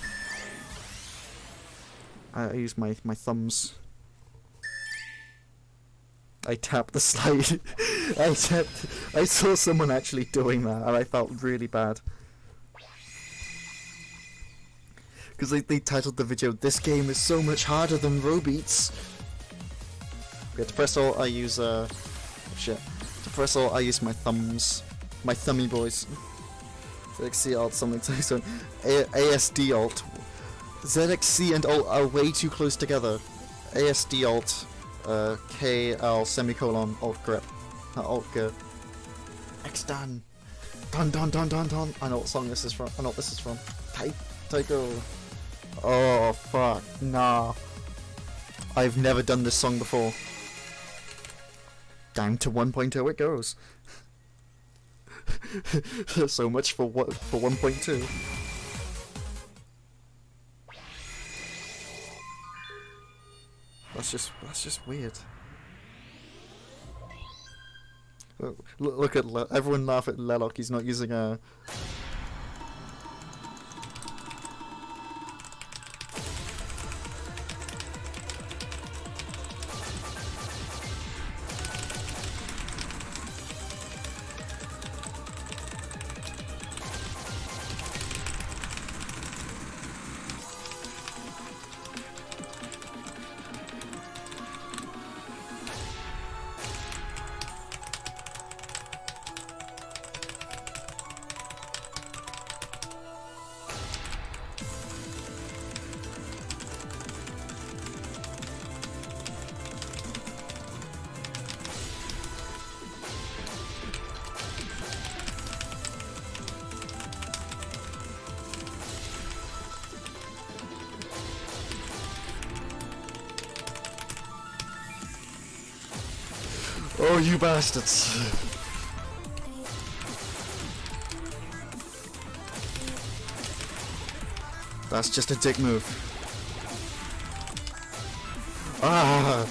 I use my thumbs. I tapped the slide. I saw someone actually doing that, and I felt really bad. Because they titled the video, "This game is so much harder than Robeats." Okay, to press all, I use shit. To press all, I use my thumbs, my thummy boys. ZXC Alt something so ASD Alt. ZXC and Alt are way too close together. ASD Alt, KL semicolon Alt grip. Alt grip. X done. Dun. I know what song this is from. I know what this is from. Taiko. Oh fuck. Nah. I've never done this song before. Down to 1.0 it goes. So much for 1.2. That's just weird. Look at everyone laugh at Lelok. He's not using a. Oh, you bastards! That's just a dick move. Ah!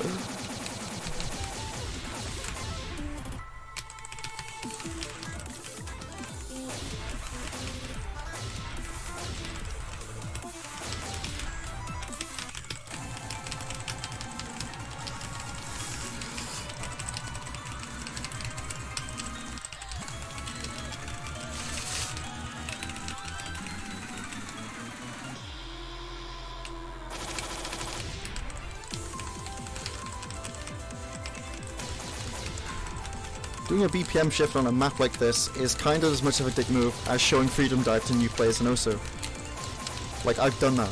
Doing a BPM shift on a map like this is kind of as much of a dick move as showing Freedom Dive to new players in Osu. Like, I've done that.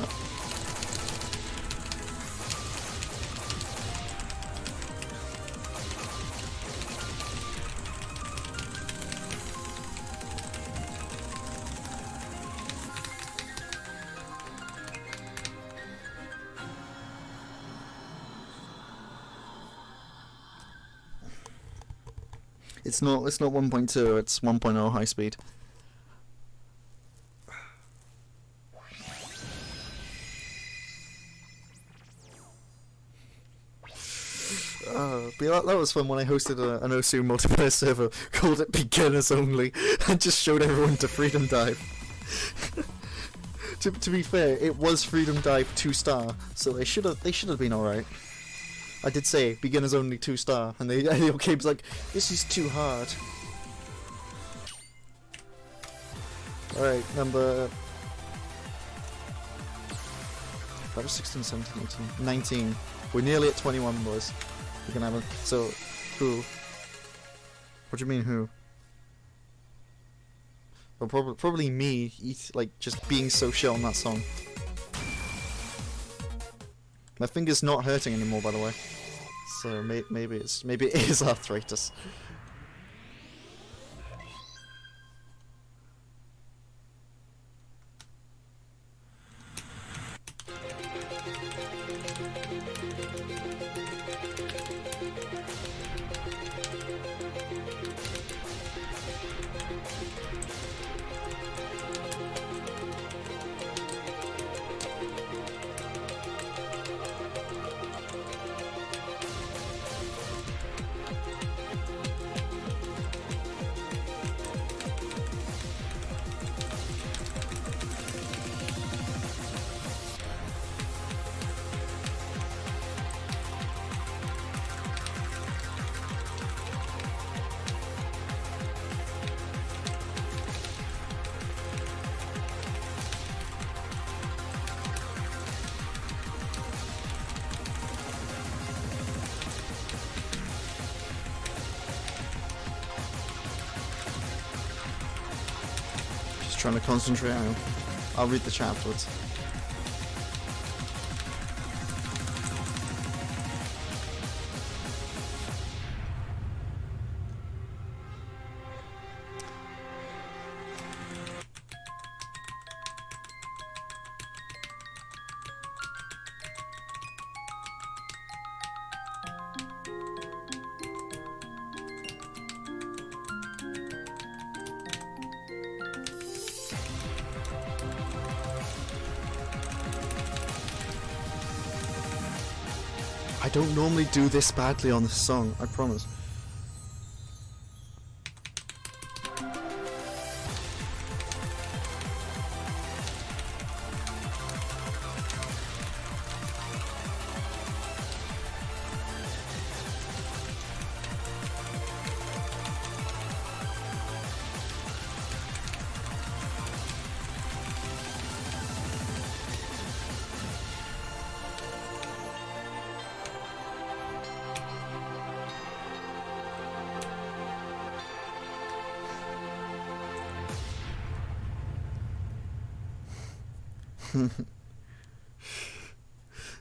It's not 1.2, it's 1.0 high speed. But that was fun when I hosted an Osu multiplayer server, called it Beginners Only, and just showed everyone to Freedom Dive. to be fair, it was Freedom Dive 2-star, so they should have been alright. I did say Beginners Only 2-star, and the game's like, this is too hard. Alright, number... That was 16, 17, 18, 19. We're nearly at 21, boys. We can have a... So, who? What do you mean, who? Well, probably me, like, just being so shit on that song. My finger's not hurting anymore, by the way. So maybe it is arthritis. Trying to concentrate on. I'll read the chat afterwards. I don't normally do this badly on this song, I promise.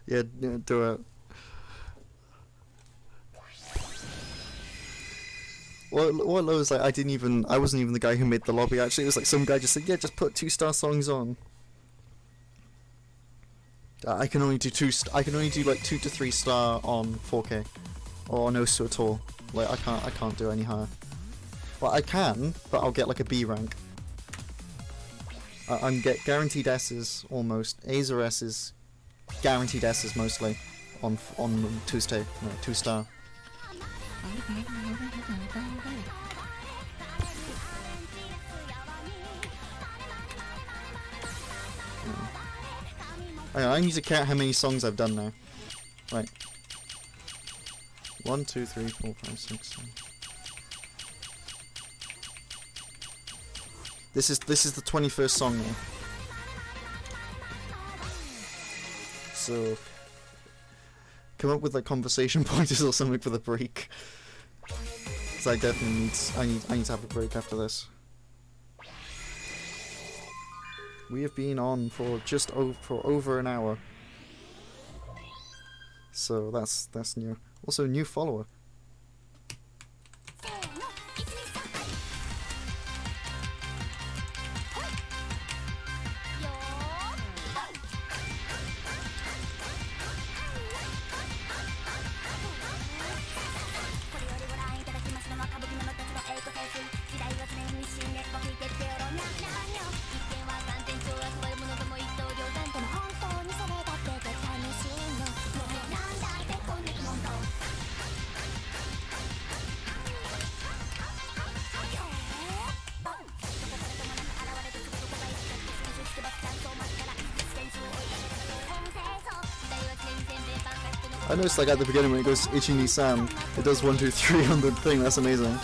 Yeah, do it. What was like? I wasn't even the guy who made the lobby. Actually, it was like some guy just said, "Yeah, just put 2-star songs on." I can only do like 2 to 3 star on 4K, or no so at all. Like I can't do any higher. Well, I can, but I'll get like a B rank. I'm get guaranteed S's almost. A's or S's, guaranteed S's mostly on 2-star. I need to count how many songs I've done now. Right. 1, 2, 3, 4, 5, 6, 7. This is the 21st song now. So come up with like conversation pointers or something for the break. Because I definitely I need to have a break after this. We have been on for over an hour. So that's new. Also, new follower. I noticed, like, at the beginning when it goes Ichi-ni-san, it does 1, 2, 3 on the thing. That's amazing.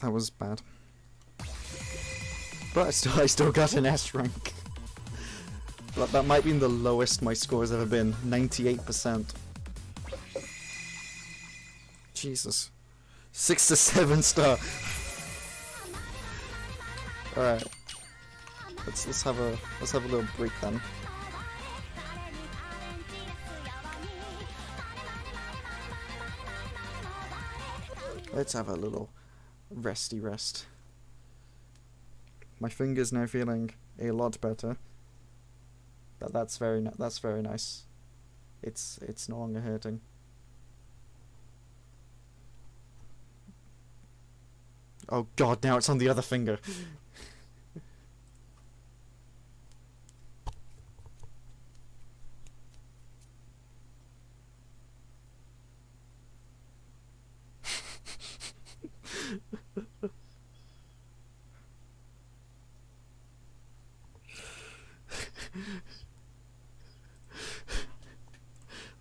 That was bad. But I still got an S rank. That might be the lowest my score has ever been. 98%. Jesus. 6 to 7 star. Alright. Let's have a little break then. Let's have a little resty rest. My finger's now feeling a lot better. That's very nice. It's no longer hurting. Oh god, now it's on the other finger.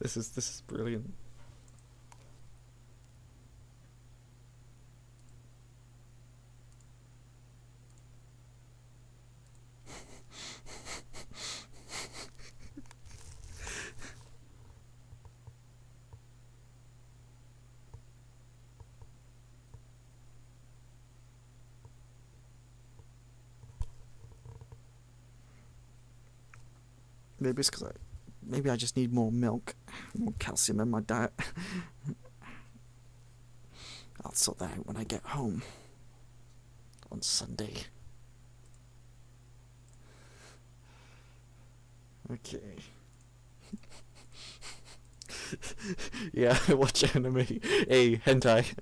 This is brilliant. Maybe it's because maybe I just need more milk, more calcium in my diet. I'll sort that out when I get home on Sunday. Okay. Yeah, I watch anime. Hey, hentai.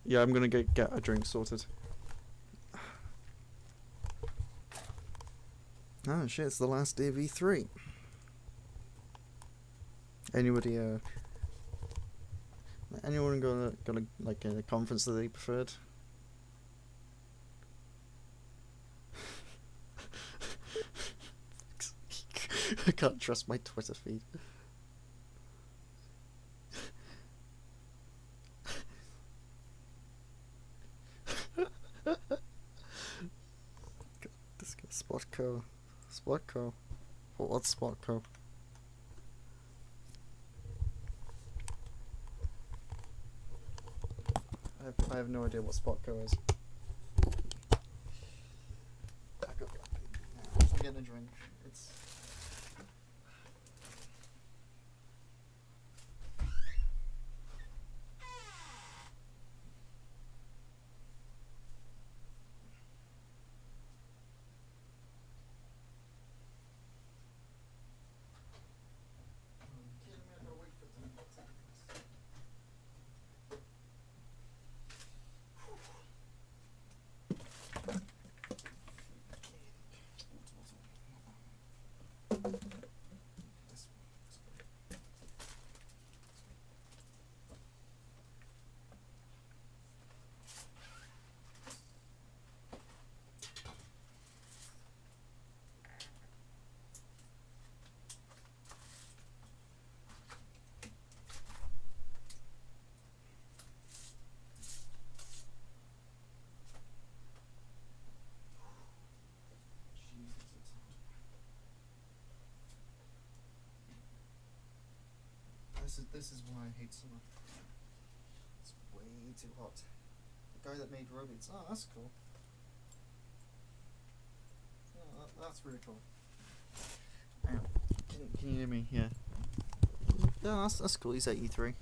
Yeah, I'm gonna get a drink sorted. Oh shit, it's the last day of E3. Anyone got like a conference that they preferred? I can't trust my Twitter feed. This guy, Spotco. What's Spotco? I have no idea what Spotco is. I'm getting a drink. It's... This is why I hate summer. It's way too hot. The guy that made robots. Oh, that's cool. Oh, that's really cool. Hang on. Can you hear me? Yeah. Yeah, that's cool. He's at E3.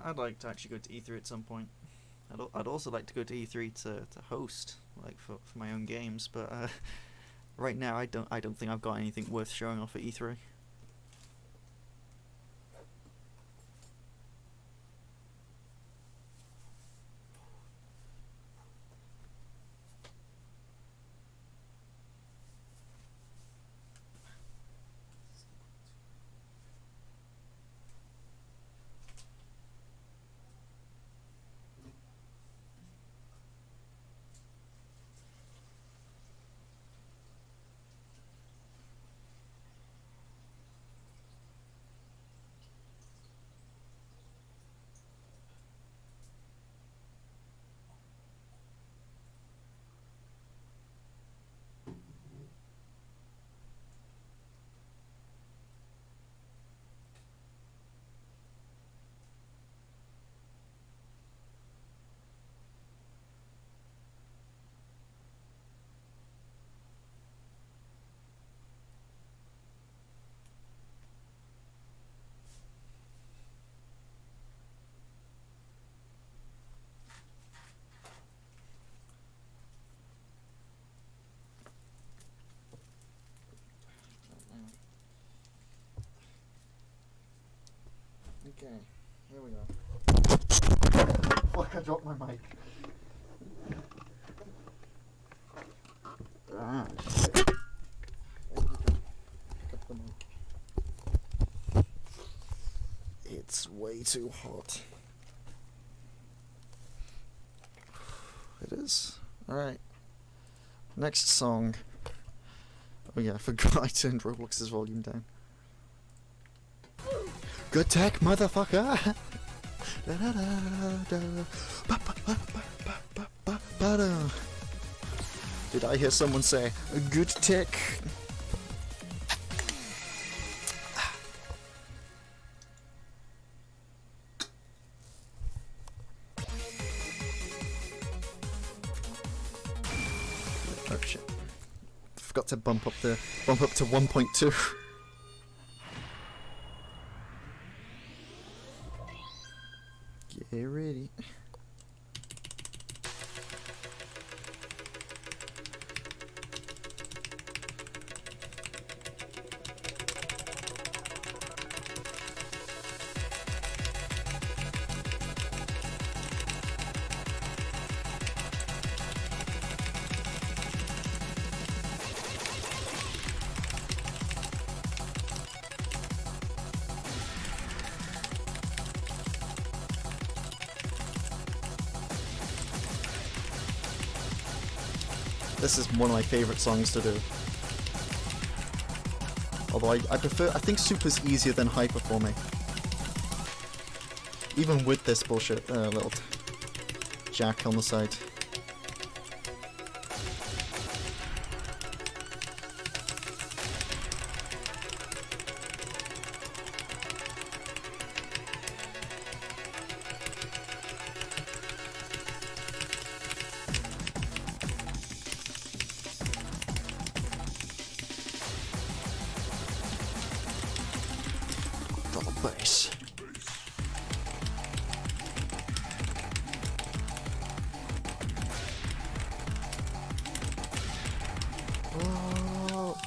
I'd like to actually go to E3 at some point. I'd also like to go to E3 to host, like for my own games, but right now I don't think I've got anything worth showing off at E3. Okay, here we go. Fuck, I dropped my mic. Ah, shit. There we go. Pick up the mic. It's way too hot. It is. Alright. Next song. Oh yeah, I forgot I turned Roblox's volume down. Good tech, motherfucker! Did I hear someone say, good tech? Oh shit. Forgot to bump up to 1.2. Get ready. This is one of my favourite songs to do. Although I think Super's easier than Hyper for me. Even with this bullshit little jack on the side. Bass. Oh.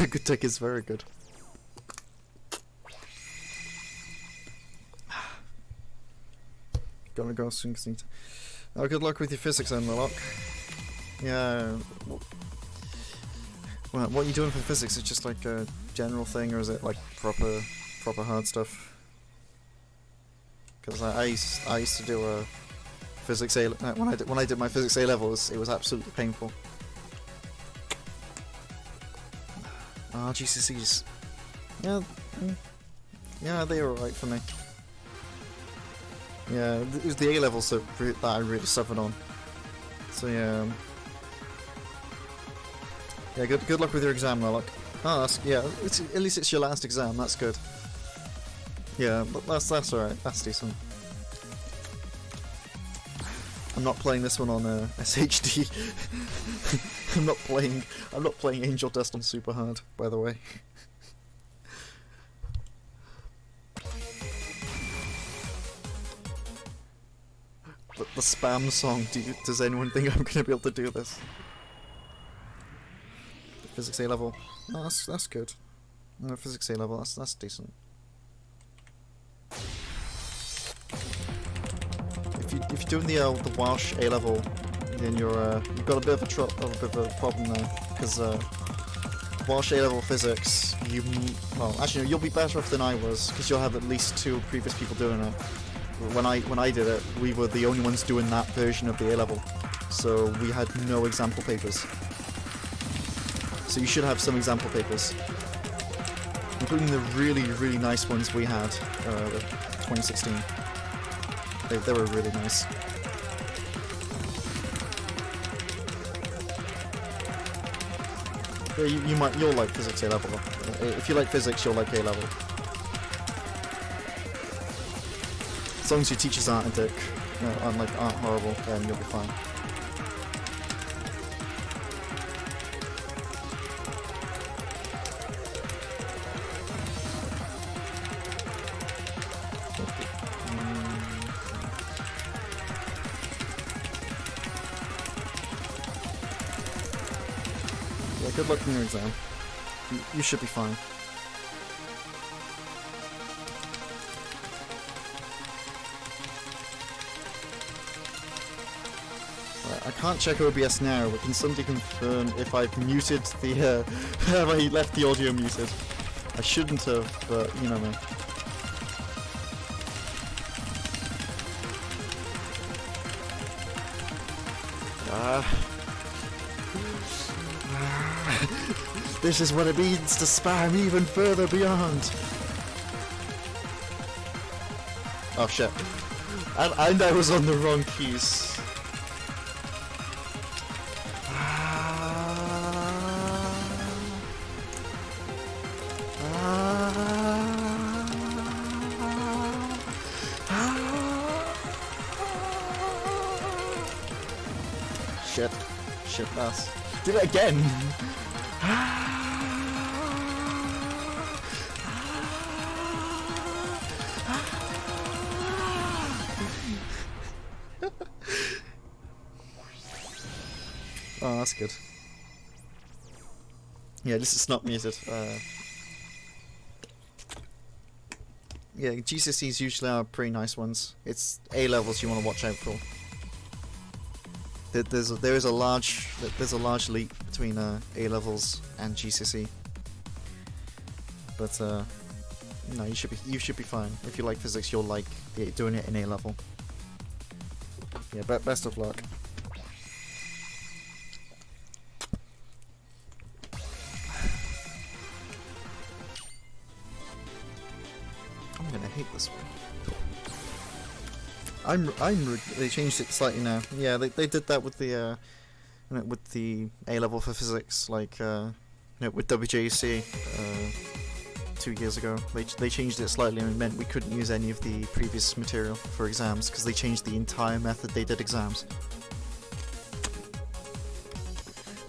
Good tech is very good. Gotta go soon. Oh, good luck with your physics then, Murloc. Yeah. Well, what are you doing for physics? Is it just like a general thing, or is it like proper hard stuff? Because I used to do a physics A when I did my physics A levels, it was absolutely painful. Ah, GCSEs. Yeah, yeah, they were alright for me. Yeah, it was the A levels that I really suffered on. So yeah, yeah. Good luck with your exam, Murloc. Oh, yeah. At least it's your last exam. That's good. Yeah, but that's alright. That's decent. I'm not playing this one on SHD. I'm not playing Angel Dust on super hard, by the way. The spam song. Does anyone think I'm gonna be able to do this? The physics A level. No, that's good. No, physics A level. That's decent. If you're doing the Welsh A level, then you've got a bit of a problem there, because Welsh A level physics, well, actually no, you'll be better off than I was, because you'll have at least 2 previous people doing it. When I did it, we were the only ones doing that version of the A level, so we had no example papers. So you should have some example papers, including the really nice ones we had, 2016. They were really nice. Yeah, you'll like physics A level. If you like physics, you'll like A level. As long as your teachers aren't a dick, aren't horrible, then you'll be fine. Yeah, good luck in your exam. You should be fine. I can't check OBS now, but can somebody confirm if I've muted the, have I left the audio muted? I shouldn't have, but you know me. This is what it means to spam even further beyond. Oh shit. And I was on the wrong keys. Shit, that's... Did it again! Oh, that's good. Yeah, this is not muted. Yeah, GCSEs usually are pretty nice ones. It's A levels you want to watch out for. There is a large leap between A levels and GCSE. But No, you should be fine. If you like physics, you'll like doing it in A level. Yeah, best of luck. I'm gonna hate this one. They changed it slightly now. Yeah, they did that with the with the A level for physics, like with WJC 2 years ago. They changed it slightly, and it meant we couldn't use any of the previous material for exams because they changed the entire method they did exams.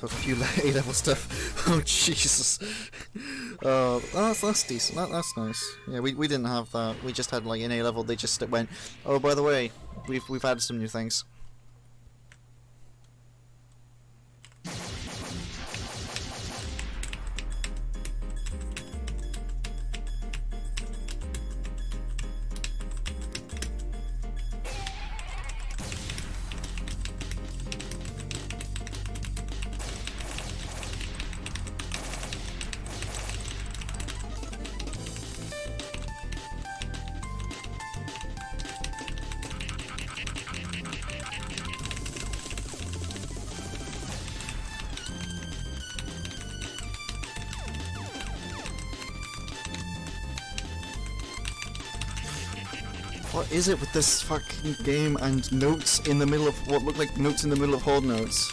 So a few A level stuff. Oh Jesus. That's decent. That's nice. Yeah, we didn't have that. We just had like in A level they just went, oh by the way, we've added some new things. What is it with this fucking game and notes in the middle of what look like notes in the middle of hold notes?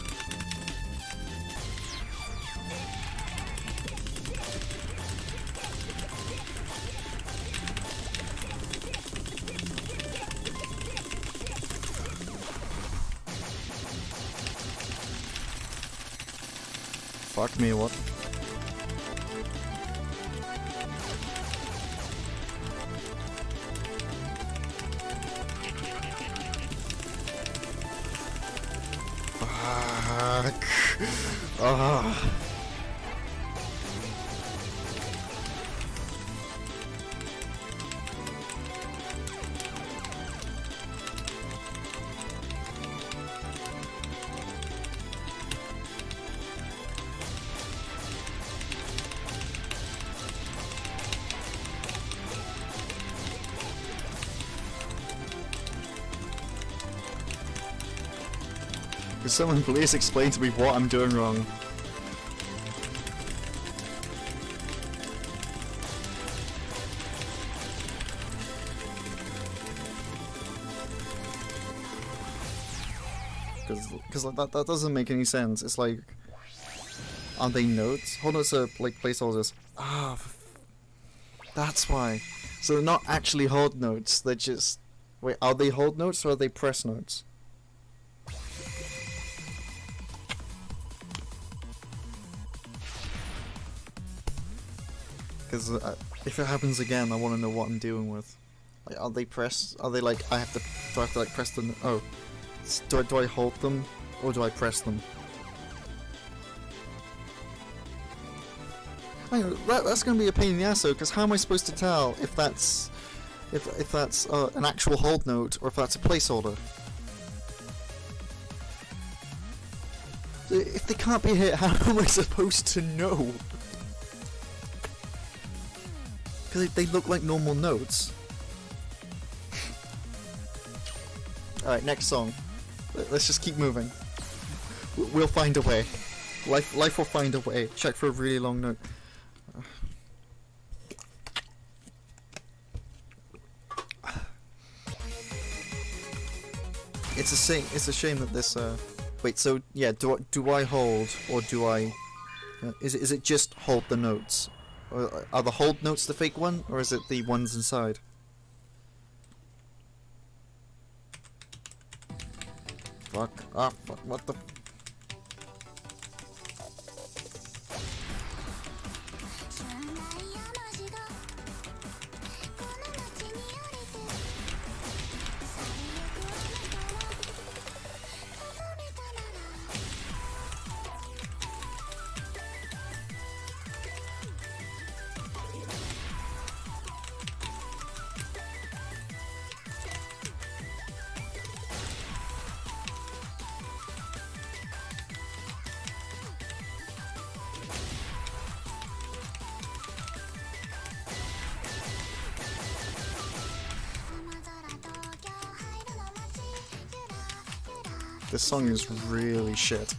Fuck me, what? Fuck. Ah. Could someone please explain to me what I'm doing wrong? Because like, that doesn't make any sense. It's like, aren't they notes? Hold notes are like placeholders. Ah, that's why. So they're not actually hold notes. They're just wait. Are they hold notes or are they press notes? Because if it happens again, I want to know what I'm dealing with. Like, are they press? Are they like? Do I have to like press them? Oh, do I hold them or do I press them? Hang on, that's gonna be a pain in the ass though. Because how am I supposed to tell if that's an actual hold note or if that's a placeholder? If they can't be hit, how am I supposed to know? Because they look like normal notes. Alright, next song. Let's just keep moving. We'll find a way. Life will find a way. Check for a really long note. It's a shame that this wait, so yeah, do I hold or do I is it just hold the notes? Or are the hold notes the fake one, or is it the ones inside? Fuck. Ah, fuck. What the... This song is really shit.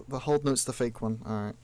The hold note's the fake one, alright.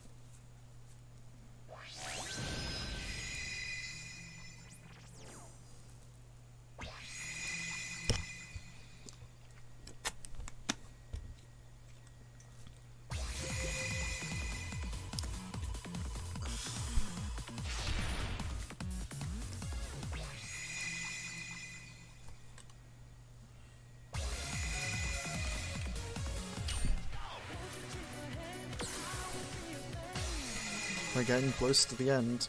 We're getting close to the end.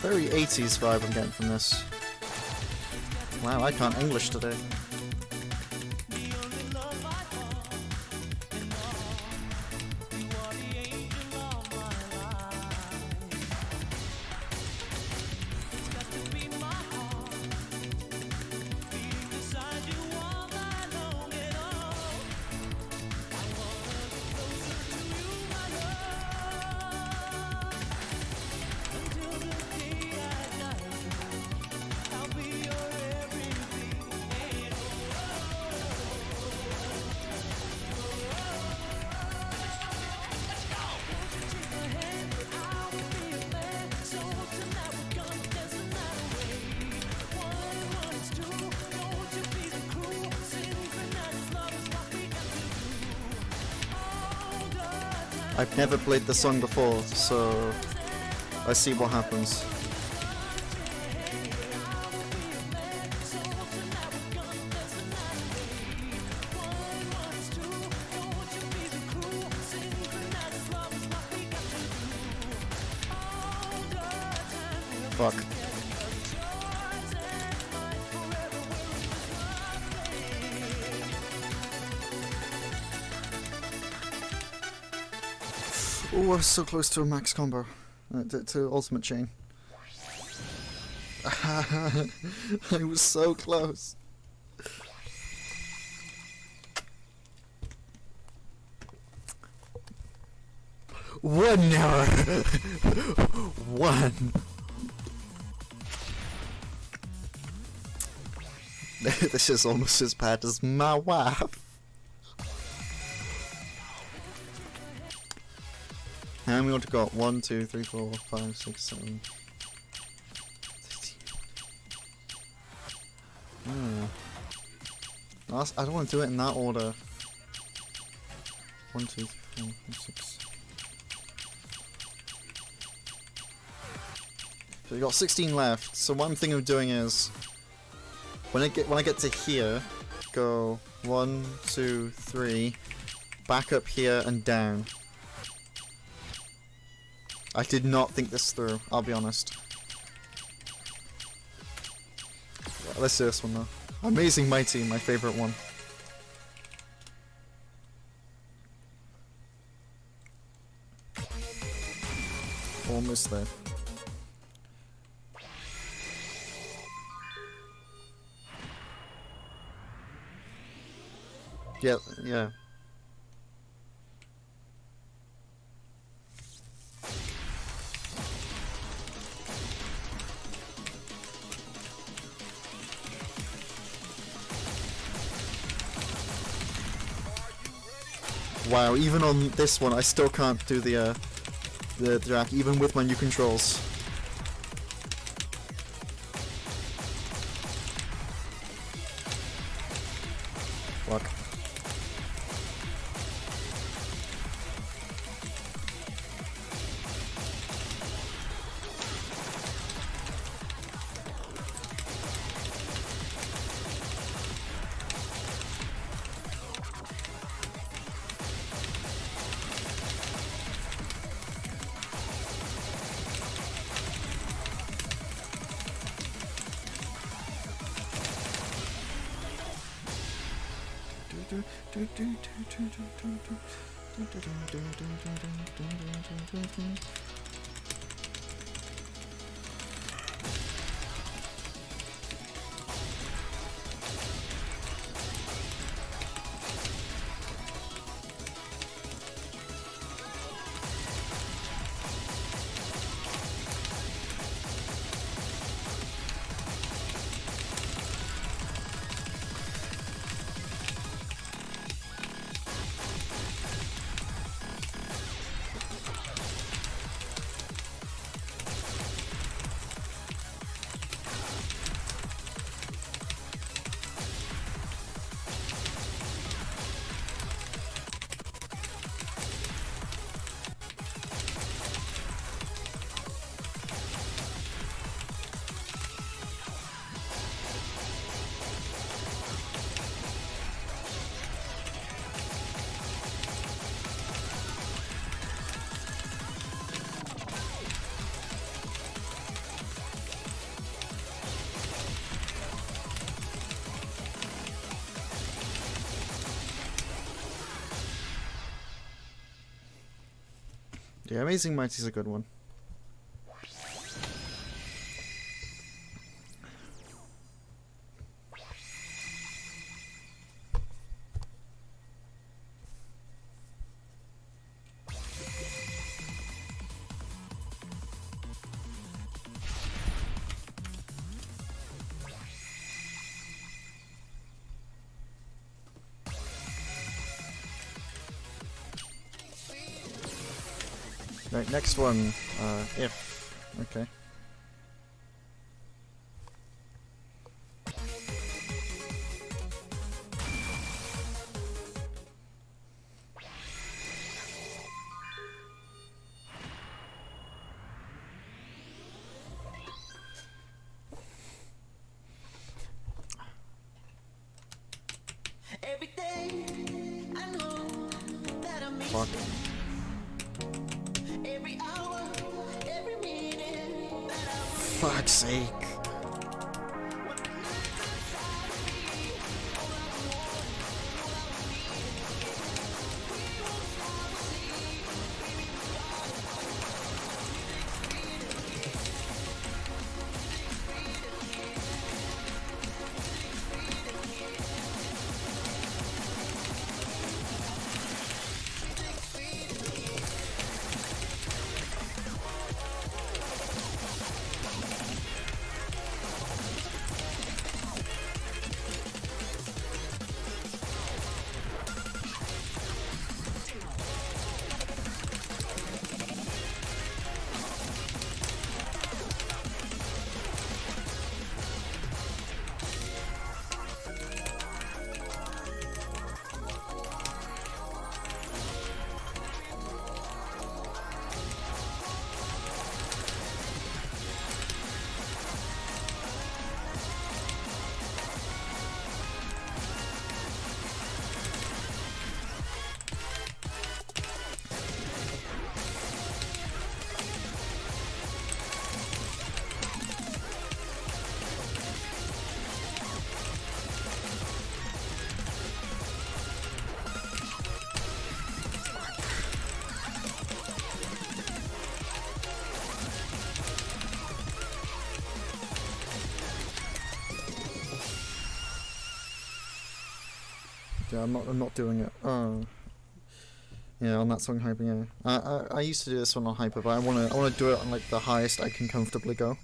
Very 80s vibe I'm getting from this. Wow, I can't English today. I've never played the song before, so let's see what happens. Fuck. Oh, I was so close to a max combo. To ultimate chain. I was so close. One hour. One. This is almost as bad as my wife. How many want to got? 1, 2, 3, 4, 5, 6, 7. 13. I don't want to do it in that order. 1, 2, 3, 4, 5, 6. So we got 16 left. So what I'm thinking of doing is, when I get to here, go 1, 2, 3, back up here and down. I did not think this through, I'll be honest. Let's do this one though. Amazing Mighty, my favorite one. Almost there. Yeah, yeah. Wow, even on this one, I still can't do the track, even with my new controls. Fuck. Yeah, Amazing Mighty's a good one. Right, next one, if. Okay. Every day I know that I'm Fuck. every hour, every minute that Fuck's sake. Yeah, I'm not doing it. Oh. Yeah, on that song Hyper, yeah. I used to do this one on Hyper, but I wanna do it on like the highest I can comfortably go.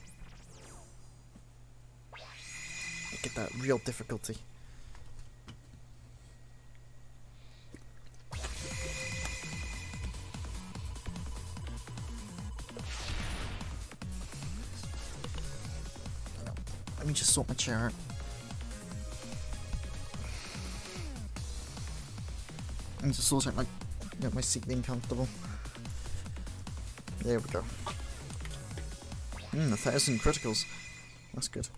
Get that real difficulty. Let me just sort my chair out. I need to sort out my seat being comfortable. There we go. 1,000 criticals. That's good.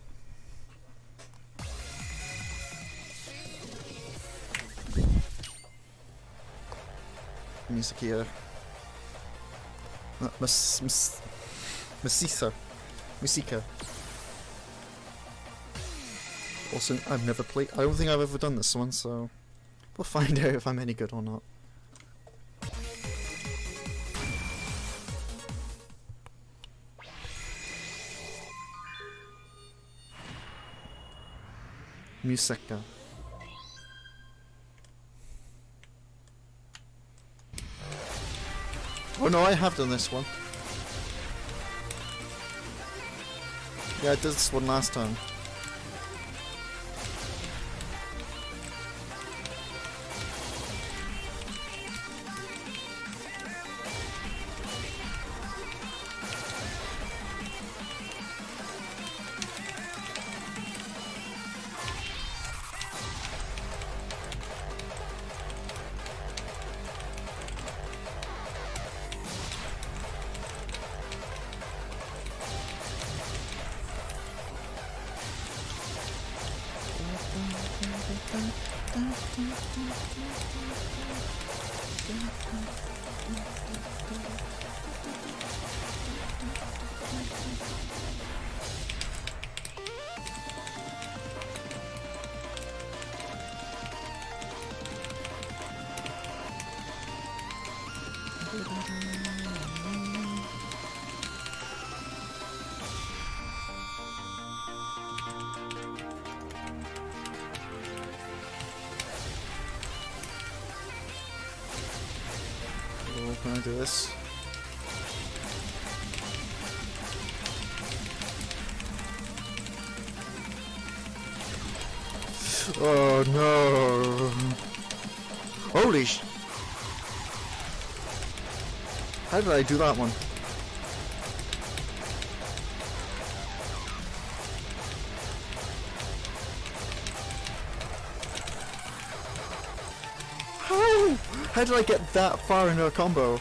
Music here. Musica. Also, I've never played. I don't think I've ever done this one, so we'll find out if I'm any good or not. Musica. Oh no, I have done this one. Yeah, I did this one last time. Can I do this? Oh no! Holy sh! How did I do that one? How did I get that far into a combo?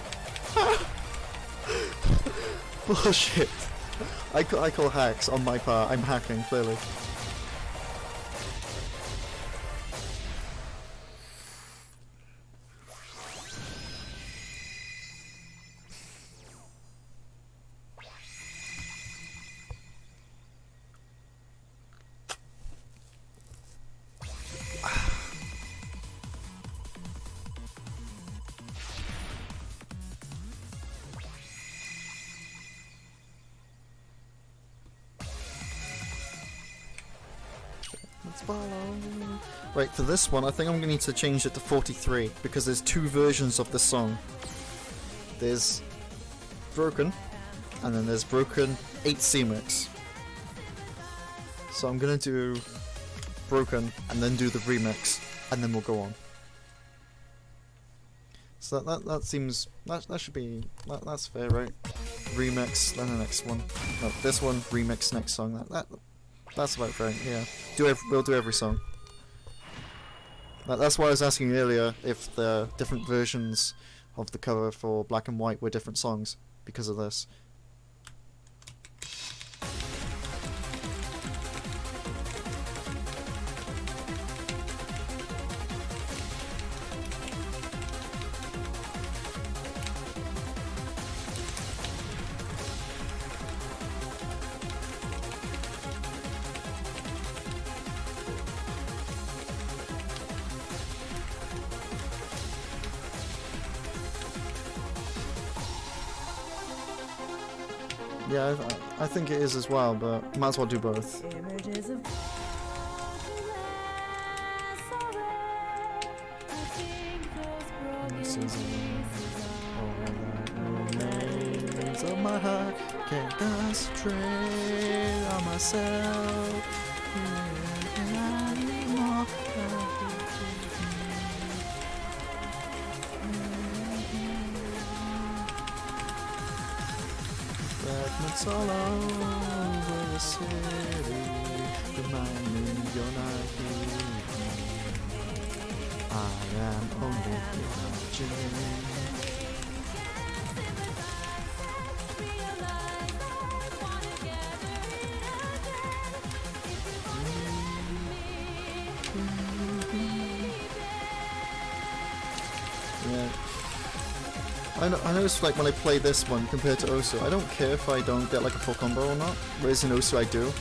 Bullshit. I call hacks on my part. I'm hacking, clearly. Right, for this one, I think I'm going to need to change it to 43, because there's two versions of the song. There's Broken, and then there's Broken 8C Mix. So I'm going to do Broken, and then do the remix, and then we'll go on. So that seems, that should be, that's fair, right? Remix, then the next one. No, this one, remix, next song. That's about right, yeah. We'll do every song. That's why I was asking earlier if the different versions of the cover for Black and White were different songs, because of this. Yeah, I think it is as well, but might as well do both. Images of pieces all that remains of my heart. Can't concentrate on myself anymore. Fragments all over the city remind me you're not here. I am only imagining. Yeah. I noticed, like, when I play this one compared to Osu, I don't care if I don't get like a full combo or not, whereas in Osu I do.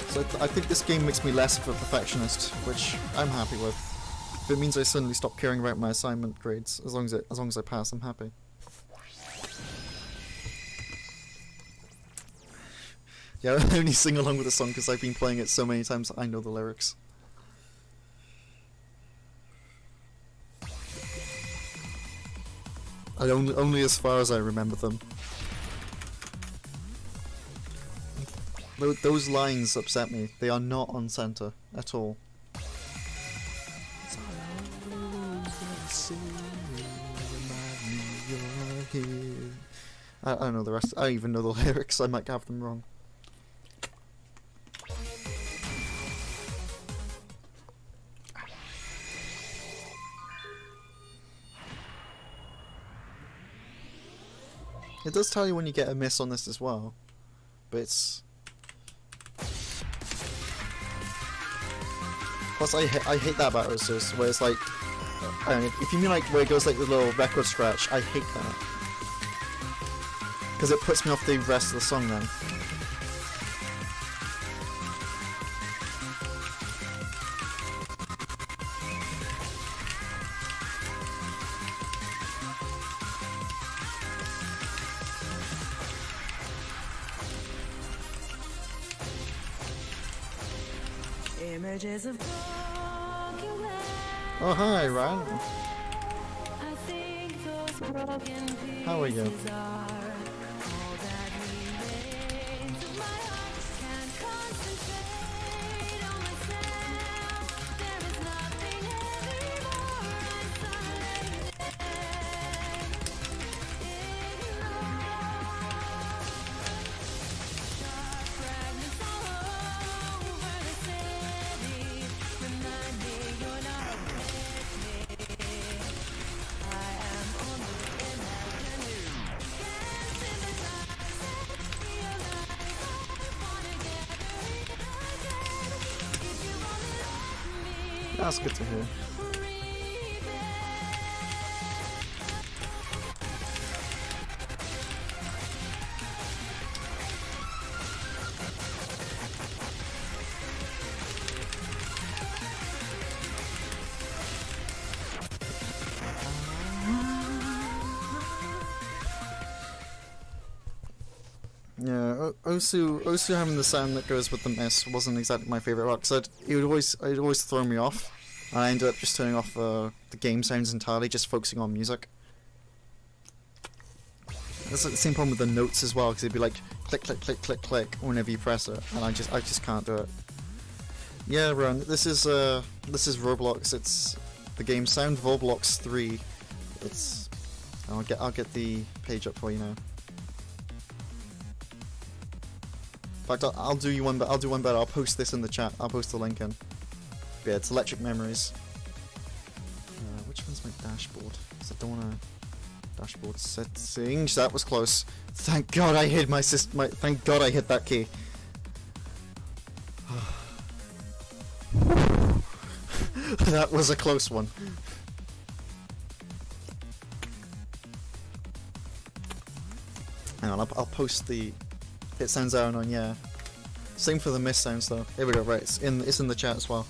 So I think this game makes me less of a perfectionist, which I'm happy with. If it means I suddenly stop caring about my assignment grades, as long as I pass, I'm happy. Yeah, I only sing along with the song because I've been playing it so many times I know the lyrics. Only as far as I remember them. Those lines upset me. They are not on center at all. I don't know the rest. I don't even know the lyrics. I might have them wrong. It does tell you when you get a miss on this as well, but it's... Plus I hate that about Osus, where it's like... I don't know, if you mean like where it goes like the little record scratch, I hate that. Because it puts me off the rest of the song then. Images of broken glass. Oh hi, Ryan. I think those broken pieces How are you? are all that remains of my heart. Can't concentrate on myself. There is nothing anymore. I'm silent. Dark fragments all over the city remind me you're not with me. I am only imagining. Can't sympathize and realize I wanna get reunited. If you only let me, That's good to hear. Yeah, Osu having the sound that goes with the miss wasn't exactly my favourite part, because it'd always throw me off. And I ended up just turning off the game sounds entirely, just focusing on music. That's like the same problem with the notes as well, because it'd be like click, click, click, click, click whenever you press it, and I just can't do it. Yeah, Ron, this is Roblox. It's the game Sound Volblox 3. It's I'll get the page up for you now. In fact, I'll do one better. I'll post this in the chat. I'll post the link in. But yeah, it's Electric Memories. Which one's my dashboard? Because I don't want to... Dashboard settings. That was close. Thank God I hit thank God I hit that key. That was a close one. Hang on, I'll post the... It sounds out on, yeah. Same for the miss sounds though. Here we go, right, it's in the chat as well.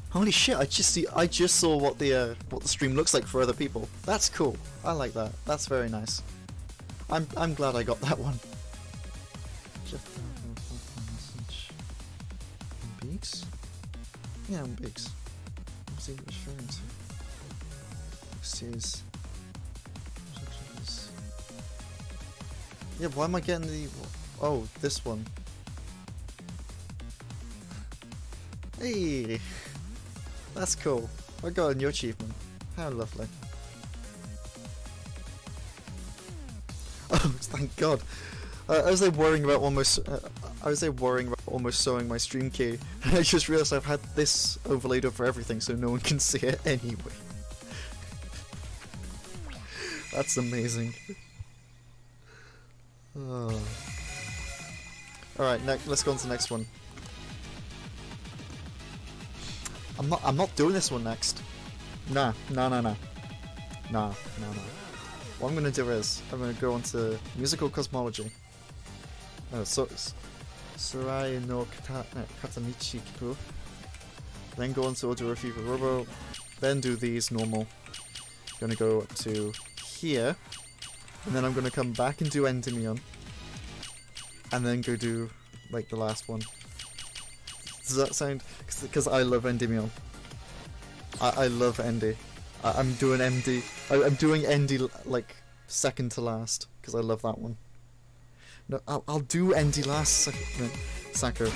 Holy shit, I just saw what the stream looks like for other people. That's cool. I like that. That's very nice. I'm glad I got that one. Beaks? Yeah, Beaks. What's he referring to? Says. Yeah, why am I getting the... Oh, this one. Hey! That's cool. I got a new achievement. How lovely. Oh, thank God. I was like worrying about almost... almost sewing my stream key. And I just realized I've had this overlaid over everything so no one can see it anyway. That's amazing. Oh. Alright, let's go on to the next one. I'm not doing this one next. Nah. What I'm gonna do is I'm gonna go on to musical cosmology. Sarai no Katamichi Kipu. Then go on to Odora Fever Robo. Then do these normal. Gonna go up to here. And then I'm gonna come back and do Endymion. And then go do like the last one. Does that sound? Because I love Endymion. I love Endy. I'm doing MD. I'm doing Endy like second to last because I love that one. No, I'll do Endy last. Sako.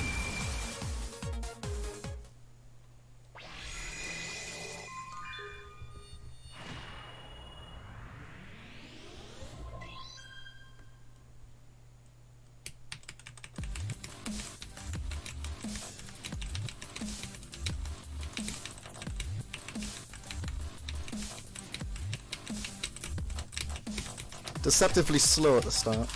Deceptively slow at the start.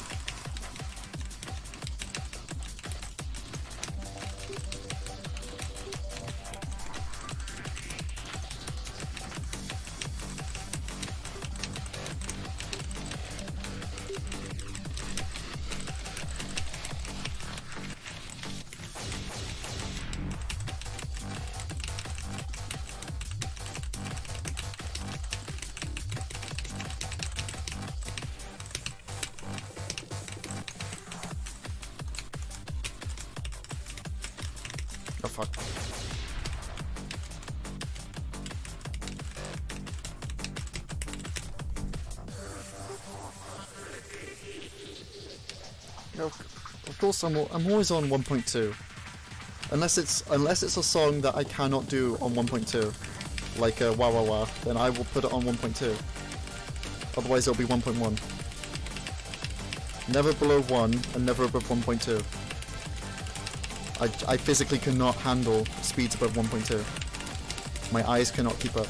Oh fuck. Of course I'm always on 1.2. Unless it's a song that I cannot do on 1.2. Like Wah Wah Wah, then I will put it on 1.2. Otherwise it'll be 1.1. Never below 1 and never above 1.2. I physically cannot handle speeds above 1.2. My eyes cannot keep up.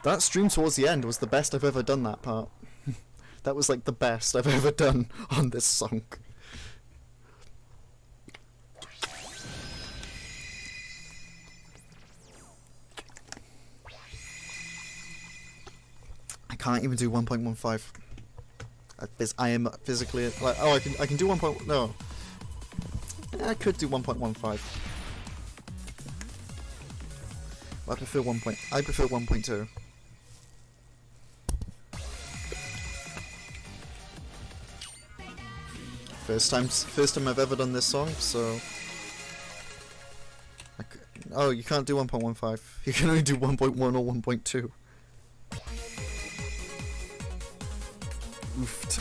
That stream towards the end was the best I've ever done that part. That was like the best I've ever done on this song. I can't even do 1.15. I am physically like, oh, I can do 1. No, I could do 1.15. I prefer 1.2. First time I've ever done this song, so. Oh, you can't do 1.15. You can only do 1.1 or 1.2. Oofed.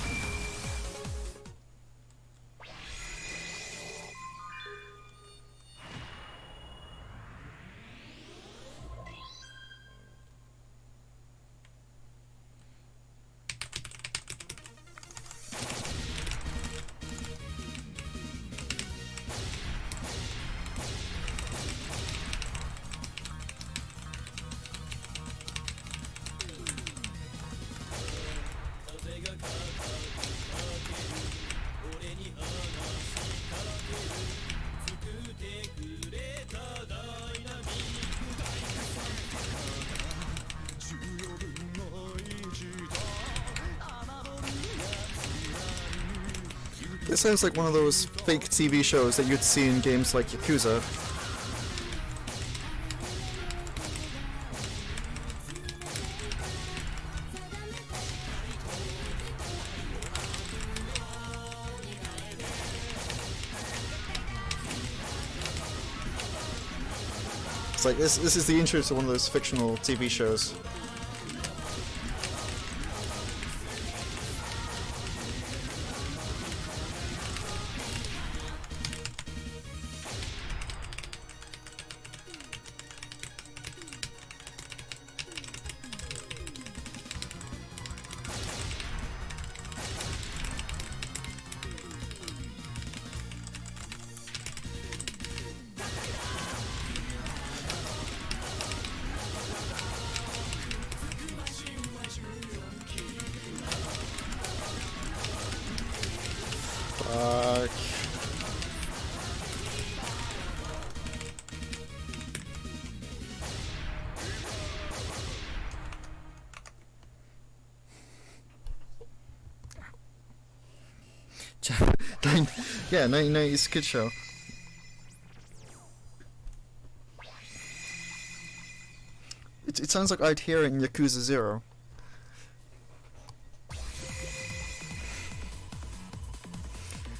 This sounds like one of those fake TV shows that you'd see in games like Yakuza. It's like this is the intro to one of those fictional TV shows. Fuck. Yeah, 1990s kid show. It sounds like I'd hear it in Yakuza 0.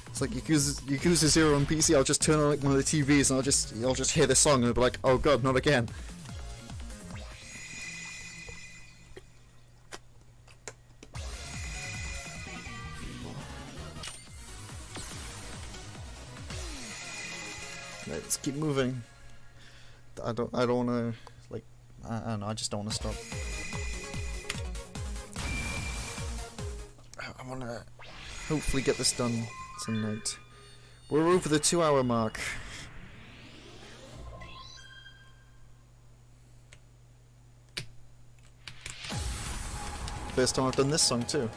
It's like Yakuza 0 on PC. I'll just turn on like one of the TVs and I'll just hear the song and I'll be like, oh god, not again. Let's keep moving. I don't want to like. I don't know. I just don't want to stop. I want to hopefully get this done tonight. We're over the 2-hour mark. First time I've done this song too.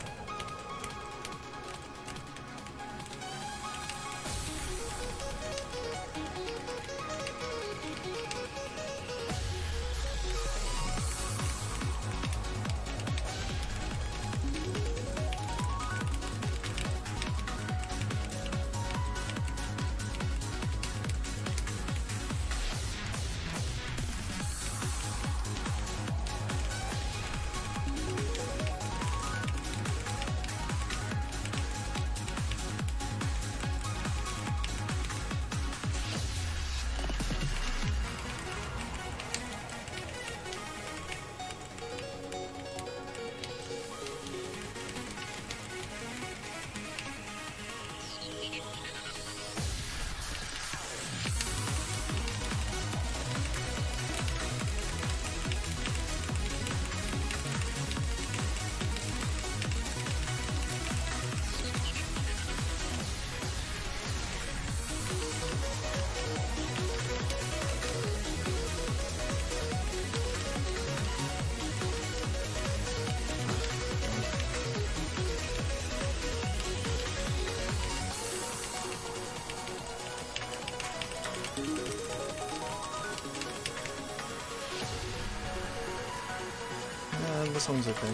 The song's okay.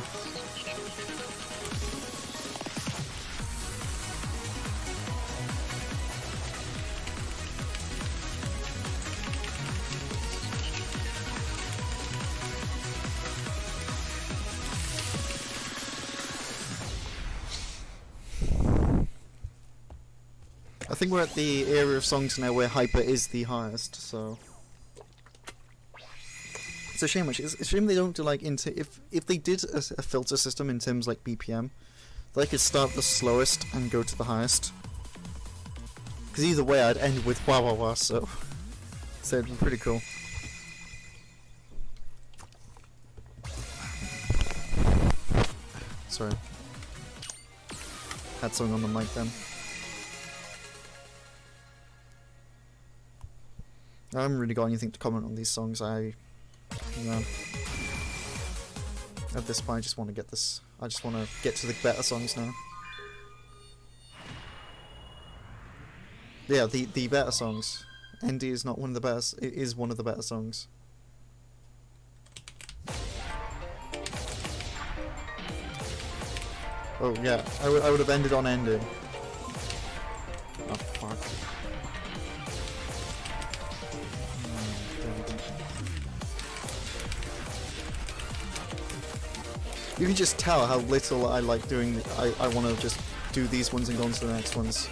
I think we're at the era of songs now where hyper is the highest, so it's a shame. Actually, it's a shame they don't do like if they did a filter system in terms like BPM, they could start the slowest and go to the highest. Because either way, I'd end with wah wah wah. So it'd be pretty cool. Sorry, had something on the mic then. I haven't really got anything to comment on these songs. You know, at this point, I just want to get this. I just want to get to the better songs now. Yeah, the better songs. ND is not one of the best. It is one of the better songs. Oh yeah, I would have ended on ending. Oh fuck. You can just tell how little I like doing. I want to just do these ones and go on to the next ones.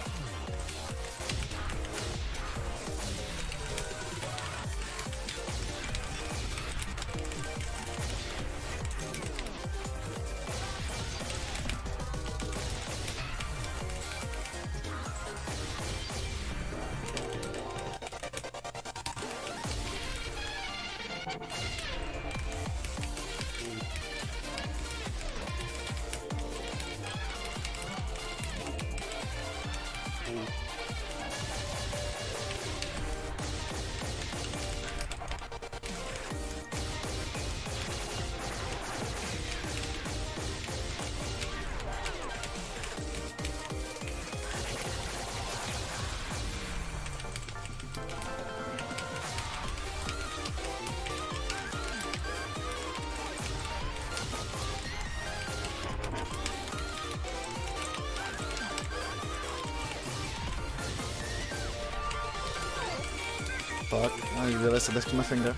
Fuck, I realised I lifted my finger.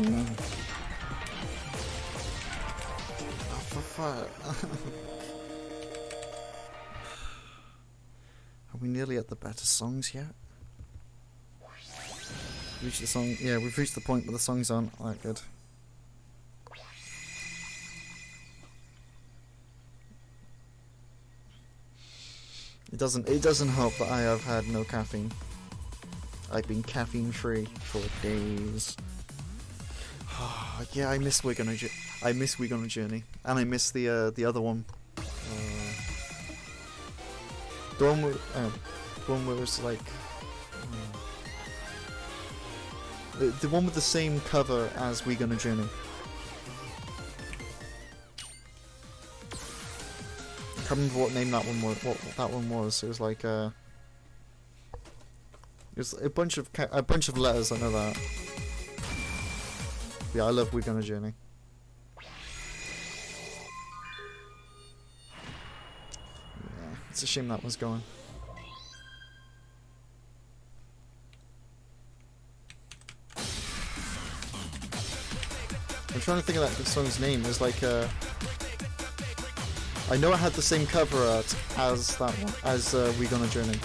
Oh, for fuck. Are we nearly at the better songs yet? Reached the song. Yeah, we've reached the point where the songs aren't that good. It doesn't help that I have had no caffeine. I've been caffeine free for days. Yeah, I miss We're on a Journey, and I miss the other one. The one where it was like the one with the same cover as We Gonna Journey. I can't remember what name that one was. What that one was. It was like it was a bunch of letters. I know that. Yeah, I love We Gonna Journey. Yeah, it's a shame that one's going. I'm trying to think of that song's name. It's like I know it had the same cover art as that one, as We Gonna Journey.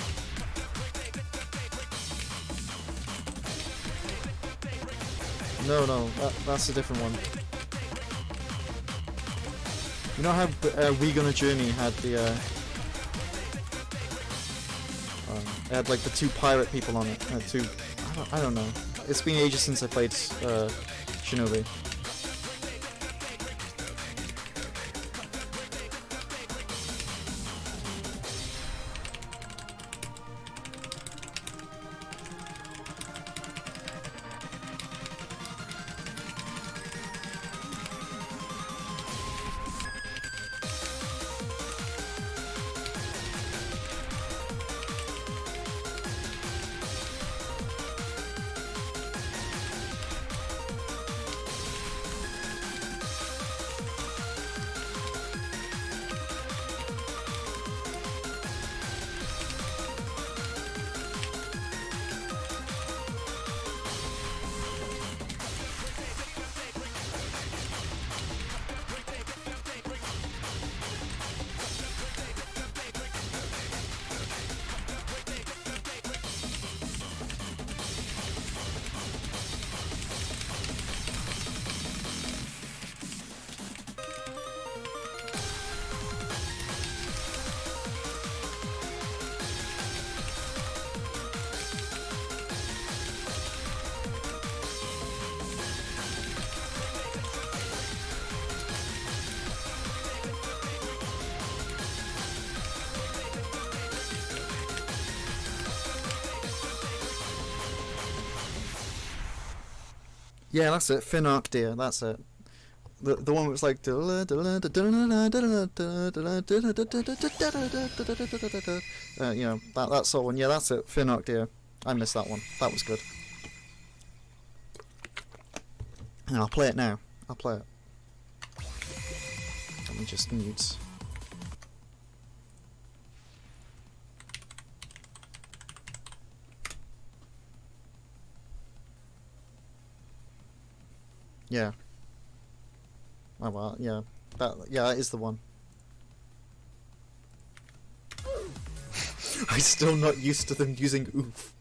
No, that's a different one. You know how We Gonna Journey had the it had like the two pirate people on it. I don't know. It's been ages since I played Shinobi. Yeah, that's it. Finark Deer, that's it. The one that was like you know, that sort of one. Yeah, that's it. Finark Deer. I missed that one. That was good. And I'll play it now. I'll play it. Let me just mute. Yeah. Oh well, yeah. That is the one. I'm still not used to them using oof.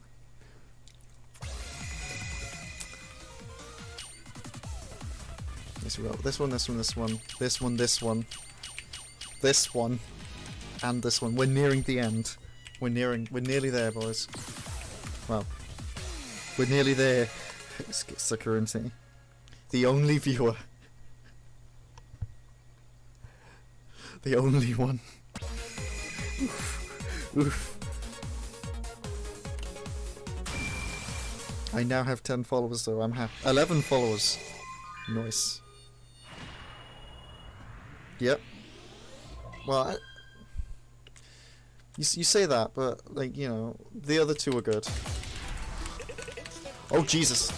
This one, and this one. We're nearing the end. We're nearly there, boys. Well, we're nearly there. Security. The only viewer. The only one. Oof. Oof. I now have 10 followers, so I'm happy. 11 followers. Nice. Yep. Well, You say that, but like, you know, the other two are good. Oh Jesus.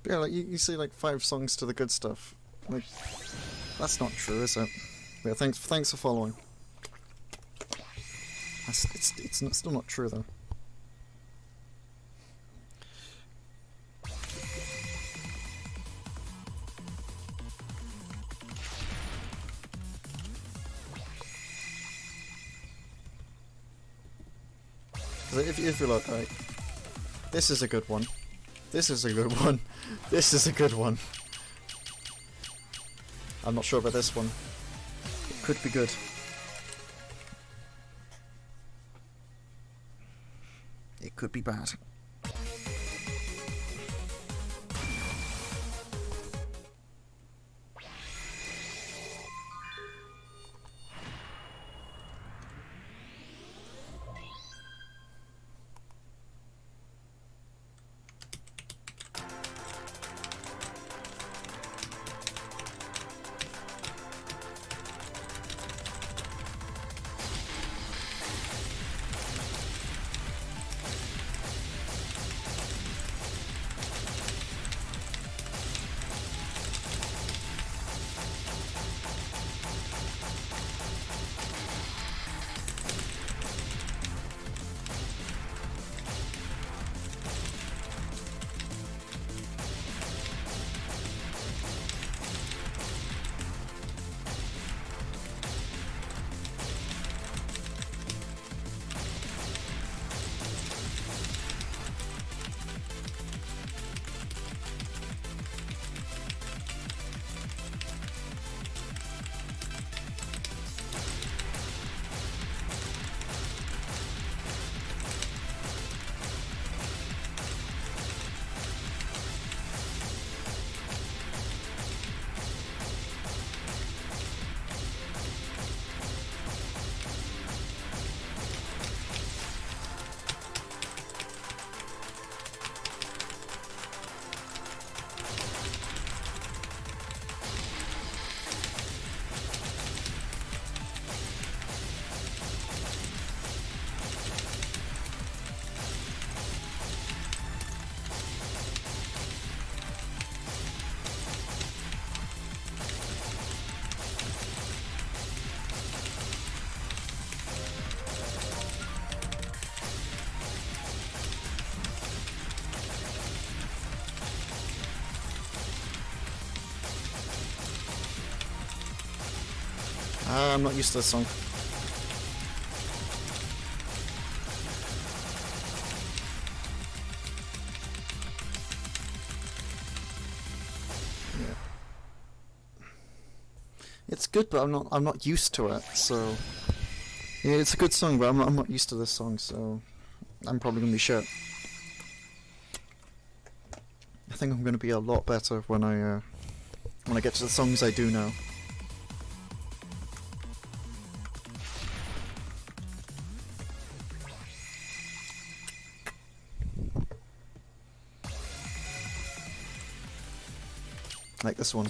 Yeah, like you say like 5 songs to the good stuff. Like, that's not true, is it? Yeah, thanks for following. It's still not true though. If you look, right, this is a good one. This is a good one. This is a good one. I'm not sure about this one. It could be good. It could be bad. I'm not used to this song. Yeah. It's good, but I'm not used to it. So yeah, it's a good song, but I'm not used to this song, so I'm probably gonna be shit. I think I'm gonna be a lot better when I get to the songs I do know. Like this one.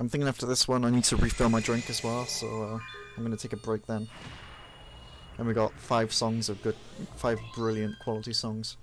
I'm thinking after this one I need to refill my drink as well, so I'm gonna take a break then. And we got 5 songs of good, 5 brilliant quality songs.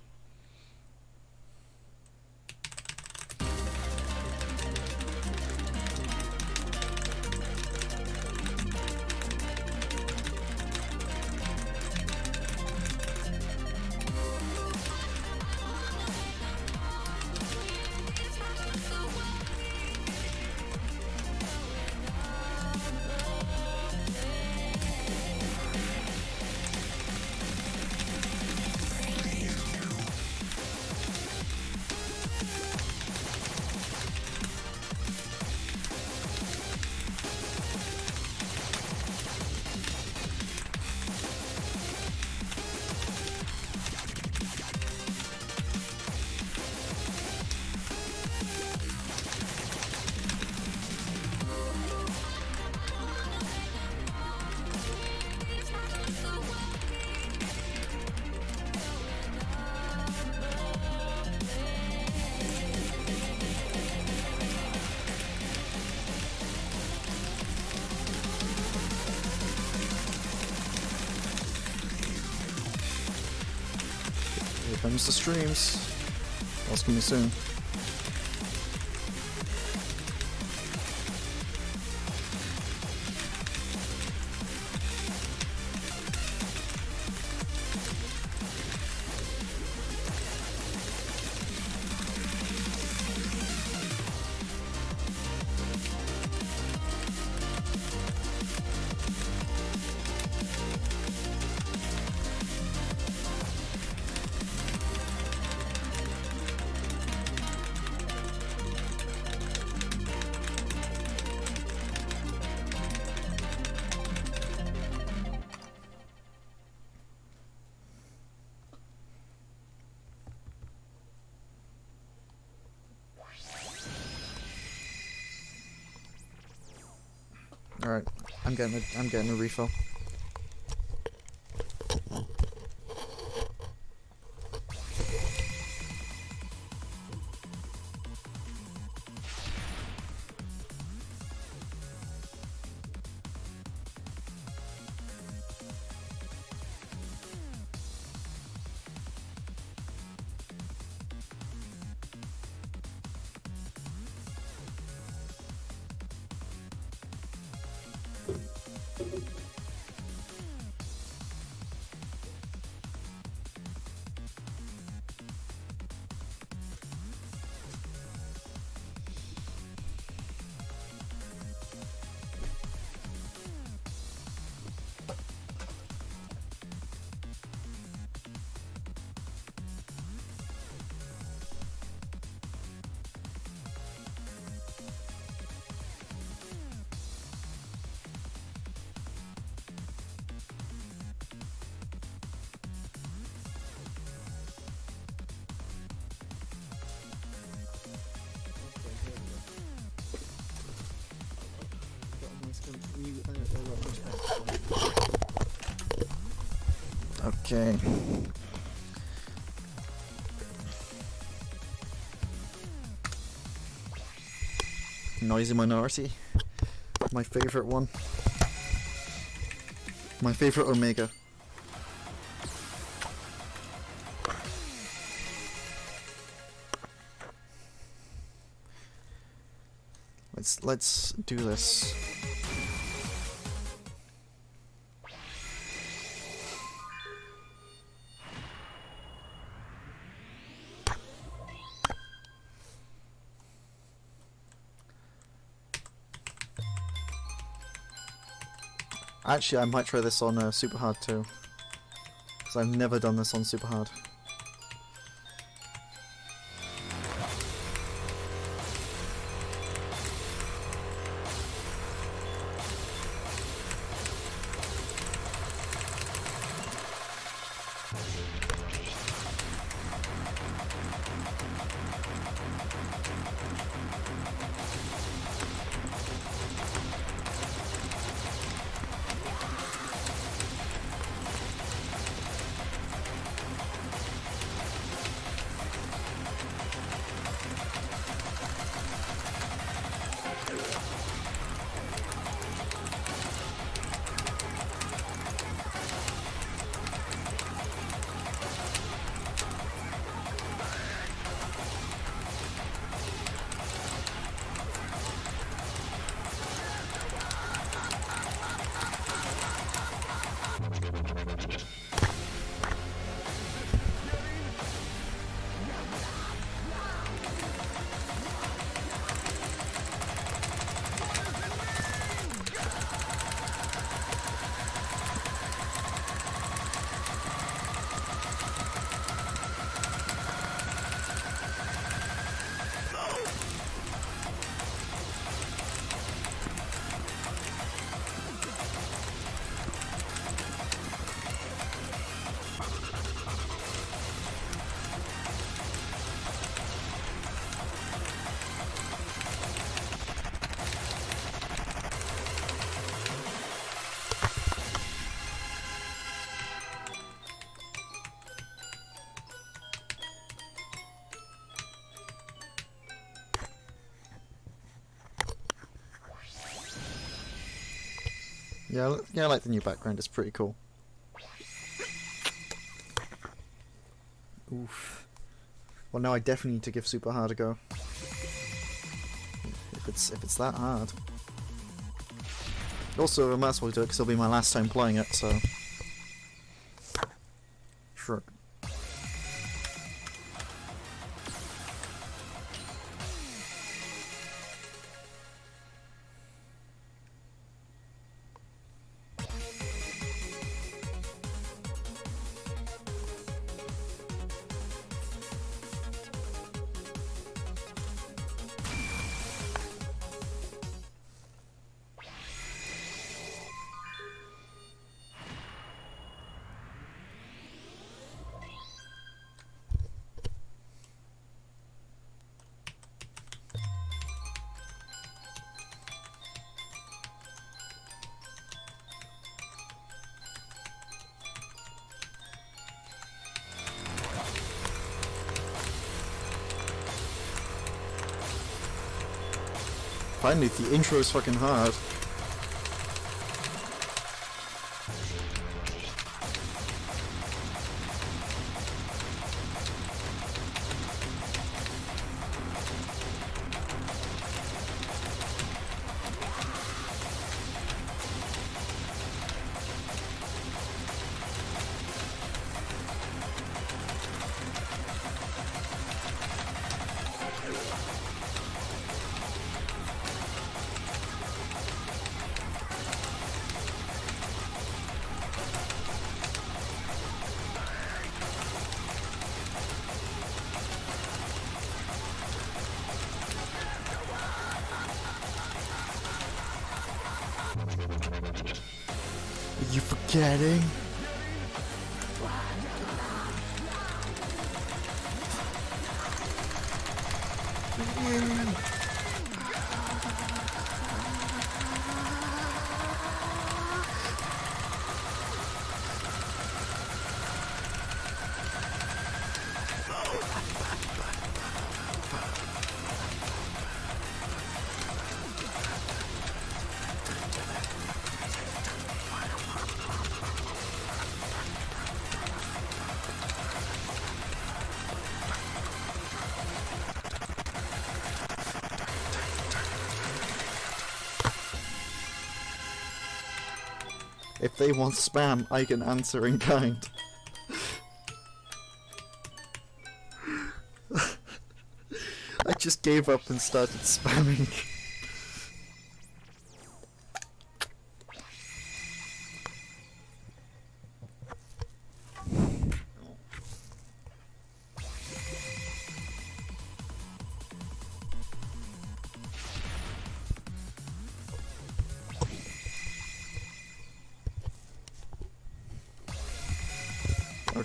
Here comes the streams. That's coming soon. Alright, I'm getting a refill. Okay. Noisy Minority. My favorite one. My favorite Omega. Let's do this. Actually, I might try this on super hard too. because I've never done this on super hard. Yeah, I like the new background, it's pretty cool. Oof. Well, now I definitely need to give super hard a go. If it's that hard. Also, I might as well do it because it'll be my last time playing it, so... Sure. Finally, the intro is fucking hard. Are you forgetting? If they want spam, I can answer in kind. I just gave up and started spamming.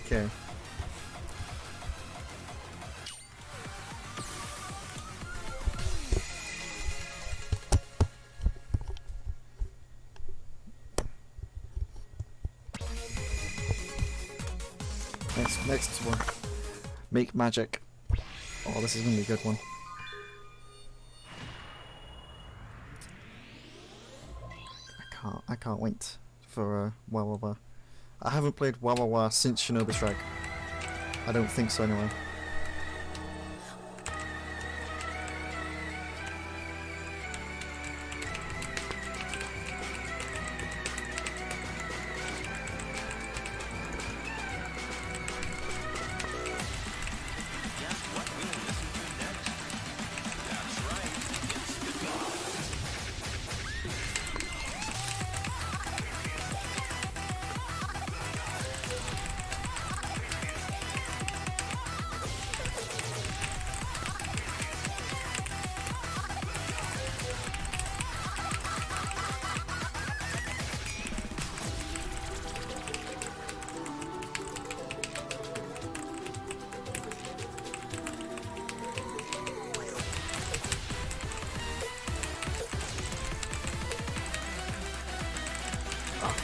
Okay. Next one. Make magic. Oh, this is gonna be a good one. I can't wait for Wah Wah Wah. I haven't played Wah Wah Wah since Shinobi Strike. I don't think so anyway.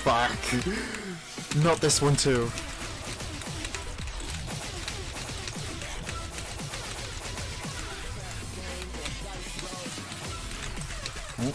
Fuck. Not this one too. Oh.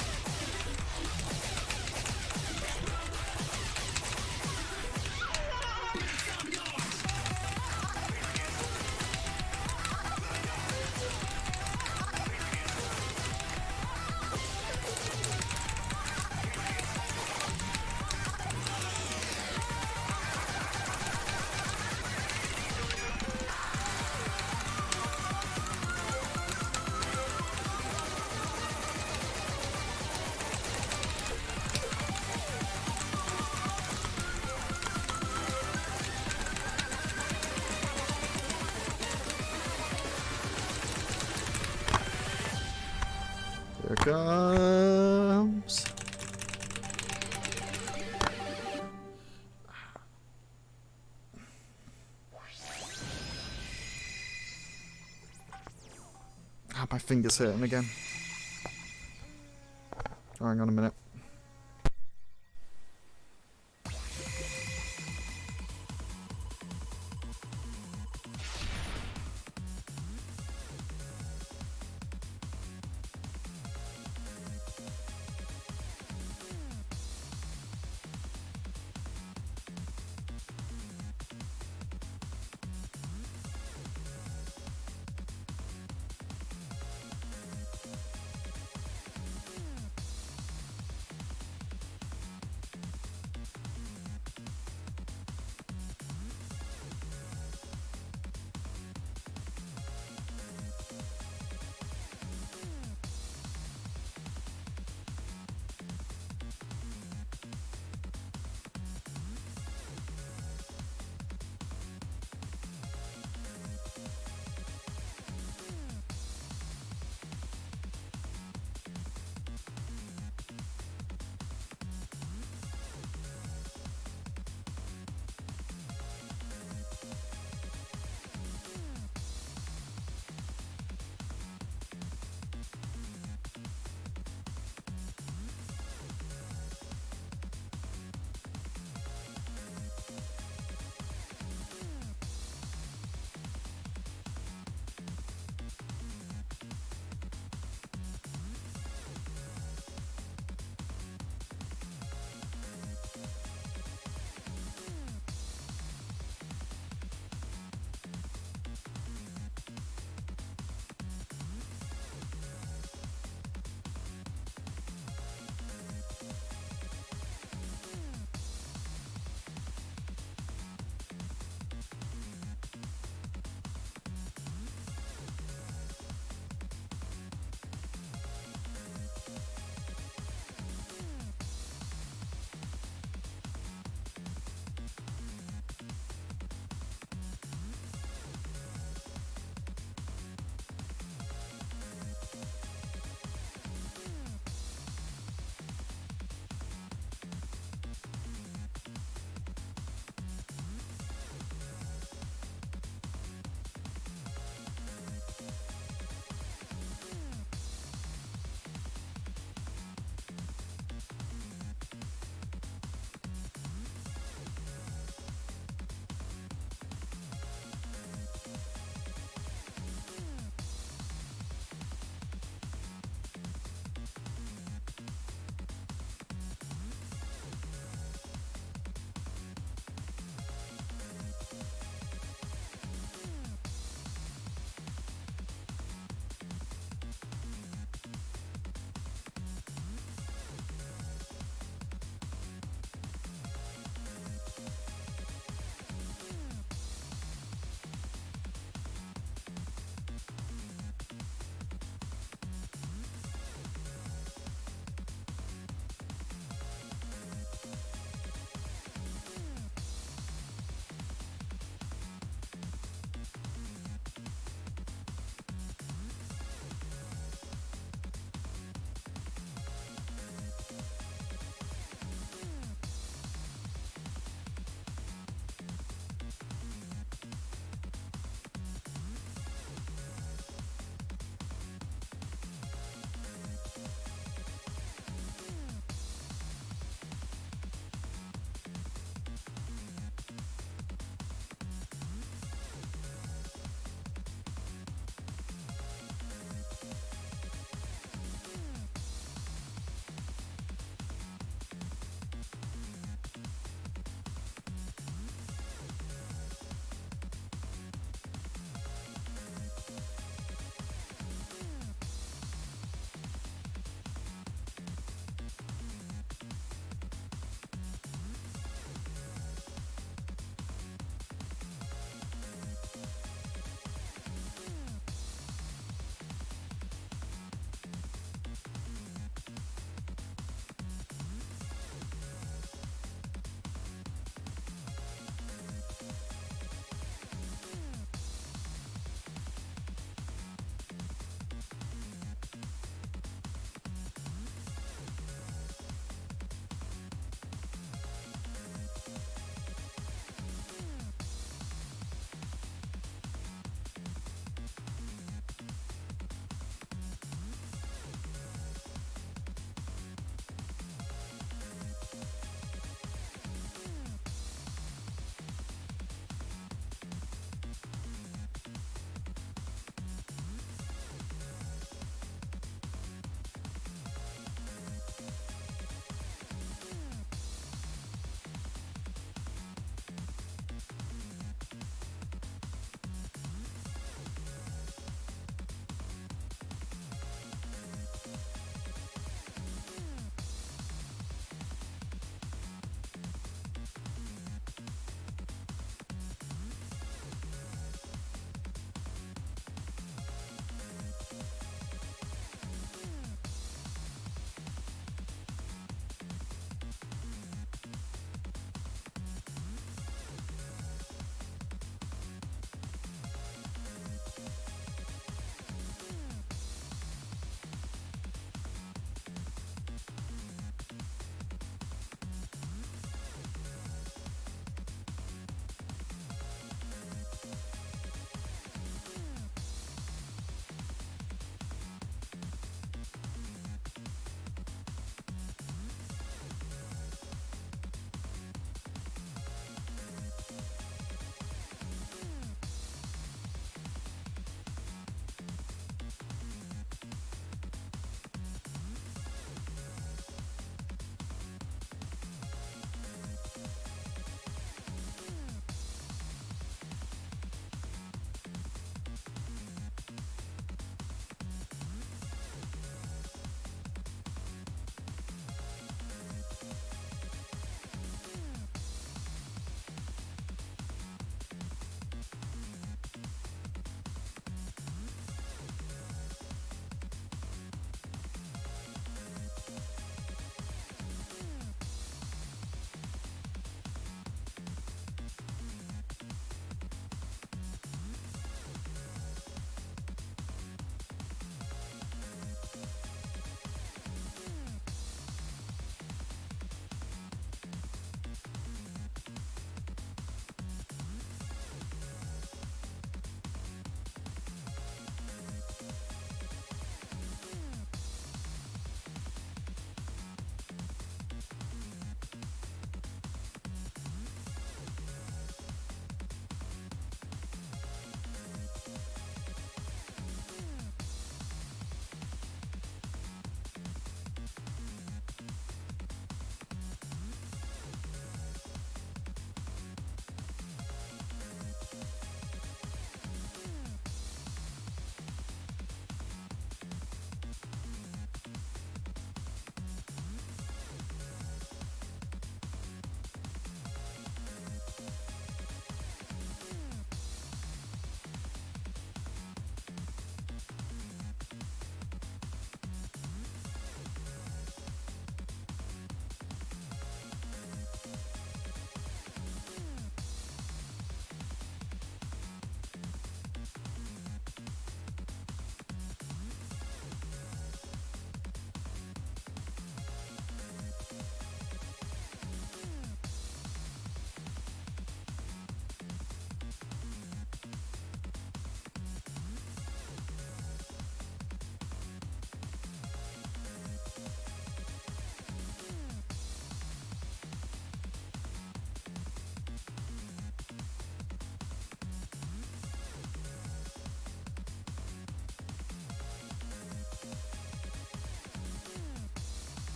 Here it comes. Ah, my finger's hurting again. Oh, hang on a minute.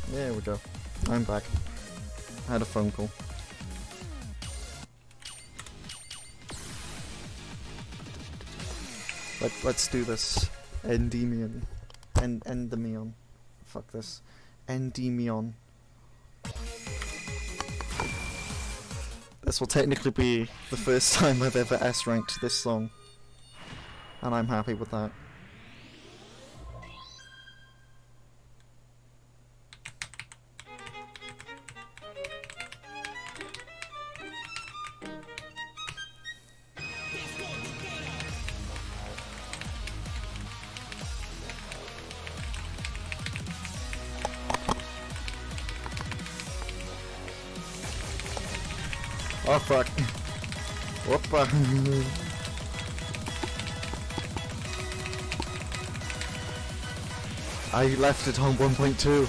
There we go. I'm back. I had a phone call. Let's do this. Endymion. Endymion. Fuck this. Endymion. This will technically be the first time I've ever S-ranked this song. And I'm happy with that. Oh fuck. Whoopa. I left it on 1.2.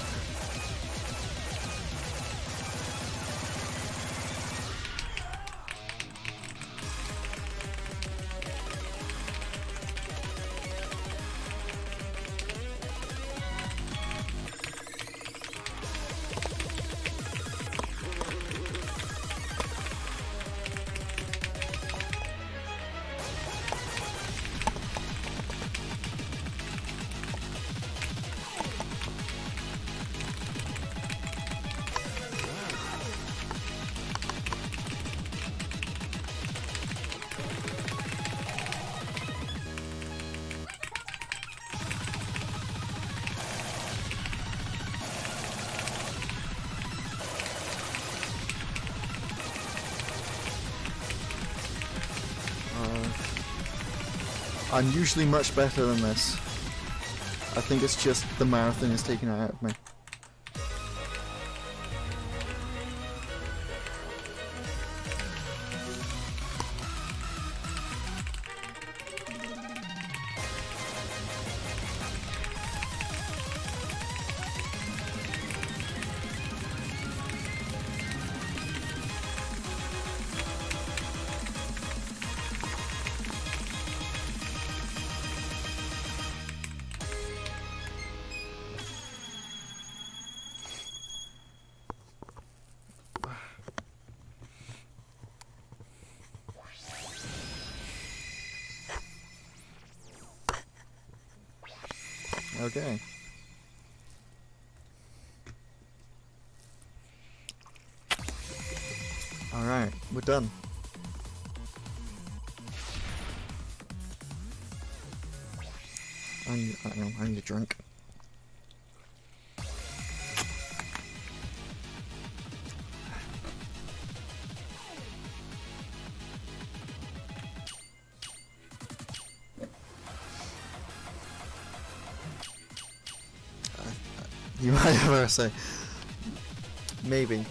I'm usually much better than this. I think it's just the marathon is taking it out of me. Okay. Alright, we're done. I need a drink. You might ever say, maybe.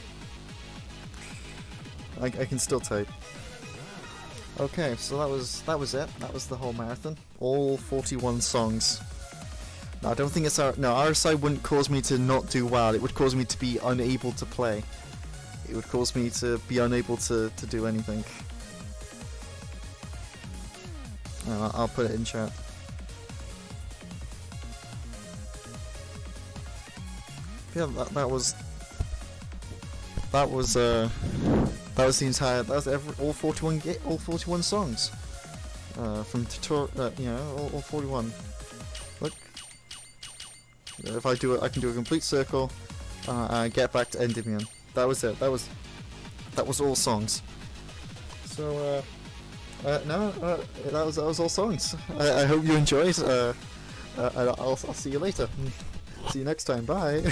I can still type. Okay, so that was it. That was the whole marathon. All 41 songs. No, I don't think it's RSI wouldn't cause me to not do well. It would cause me to be unable to play. It would cause me to be unable to do anything. I'll put it in chat. Yeah, that was the entire, all 41 songs from tutorial, all 41. Look, if I do it, I can do a complete circle, get back to Endymion. That was it. That was all songs. So that was all songs. I hope you enjoyed. I'll see you later. See you next time. Bye.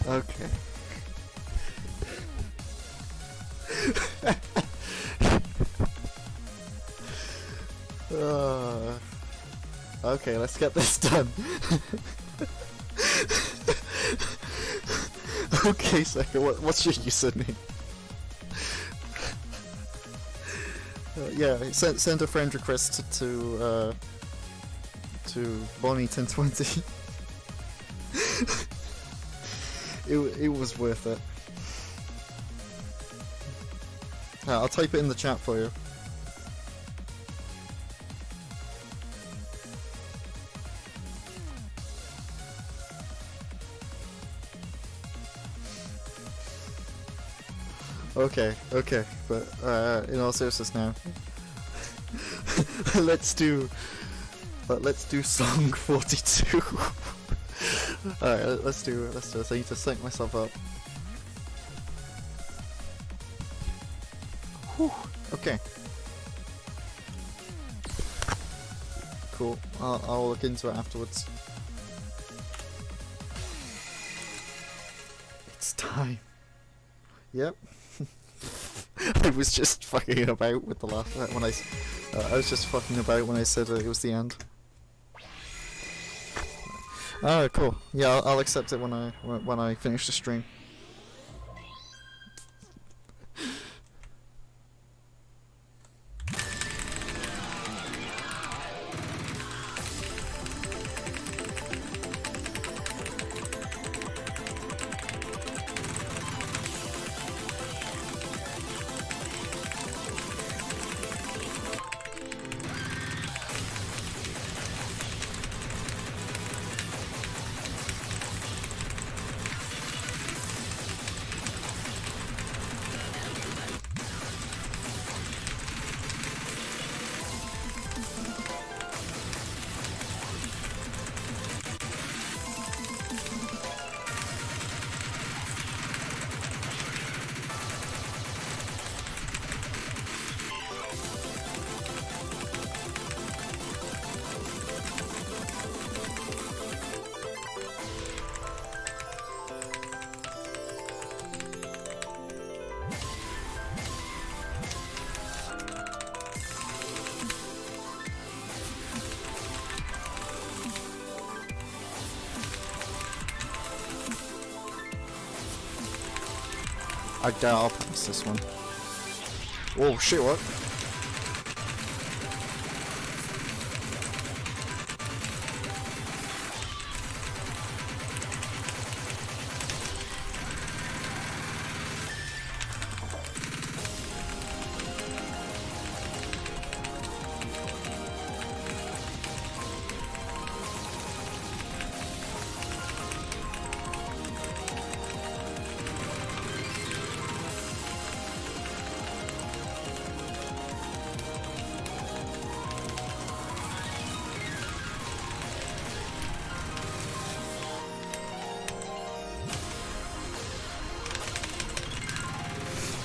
Okay. Okay, let's get this done. Okay, Seka, what's your username? Yeah, send a friend request to Bonnie1020. It was worth it. I'll type it in the chat for you. Okay, but in all seriousness now, let's do song 42. Alright, let's do it. I need to sync myself up. Whew, okay. Cool. I'll look into it afterwards. It's time. Yep. I was just fucking about with the last when I was just fucking about when I said it was the end. Alright, cool. Yeah, I'll accept it when I finish the stream. I doubt I'll pass this one. Oh shit, what?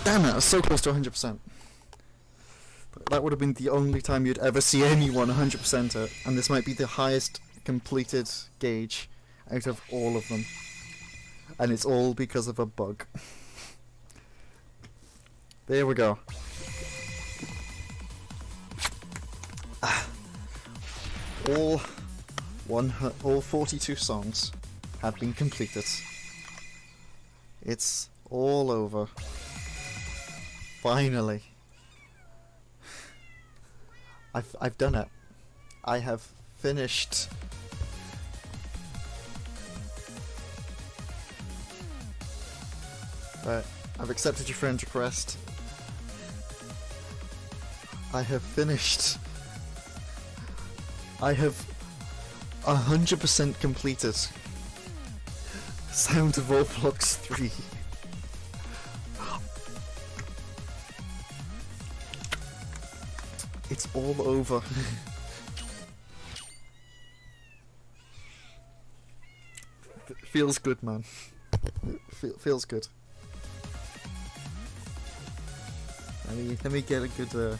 Damn it, I was so close to 100%. That would have been the only time you'd ever see anyone 100% it, and this might be the highest completed gauge out of all of them. And it's all because of a bug. There we go. All 42 songs have been completed. It's all over. Finally. I've done it. I have finished. Right, I've accepted your friend request. I have finished. I have 100% completed Sound Volblox 3. It's all over. Feels good, man. Feels good. Let me get a good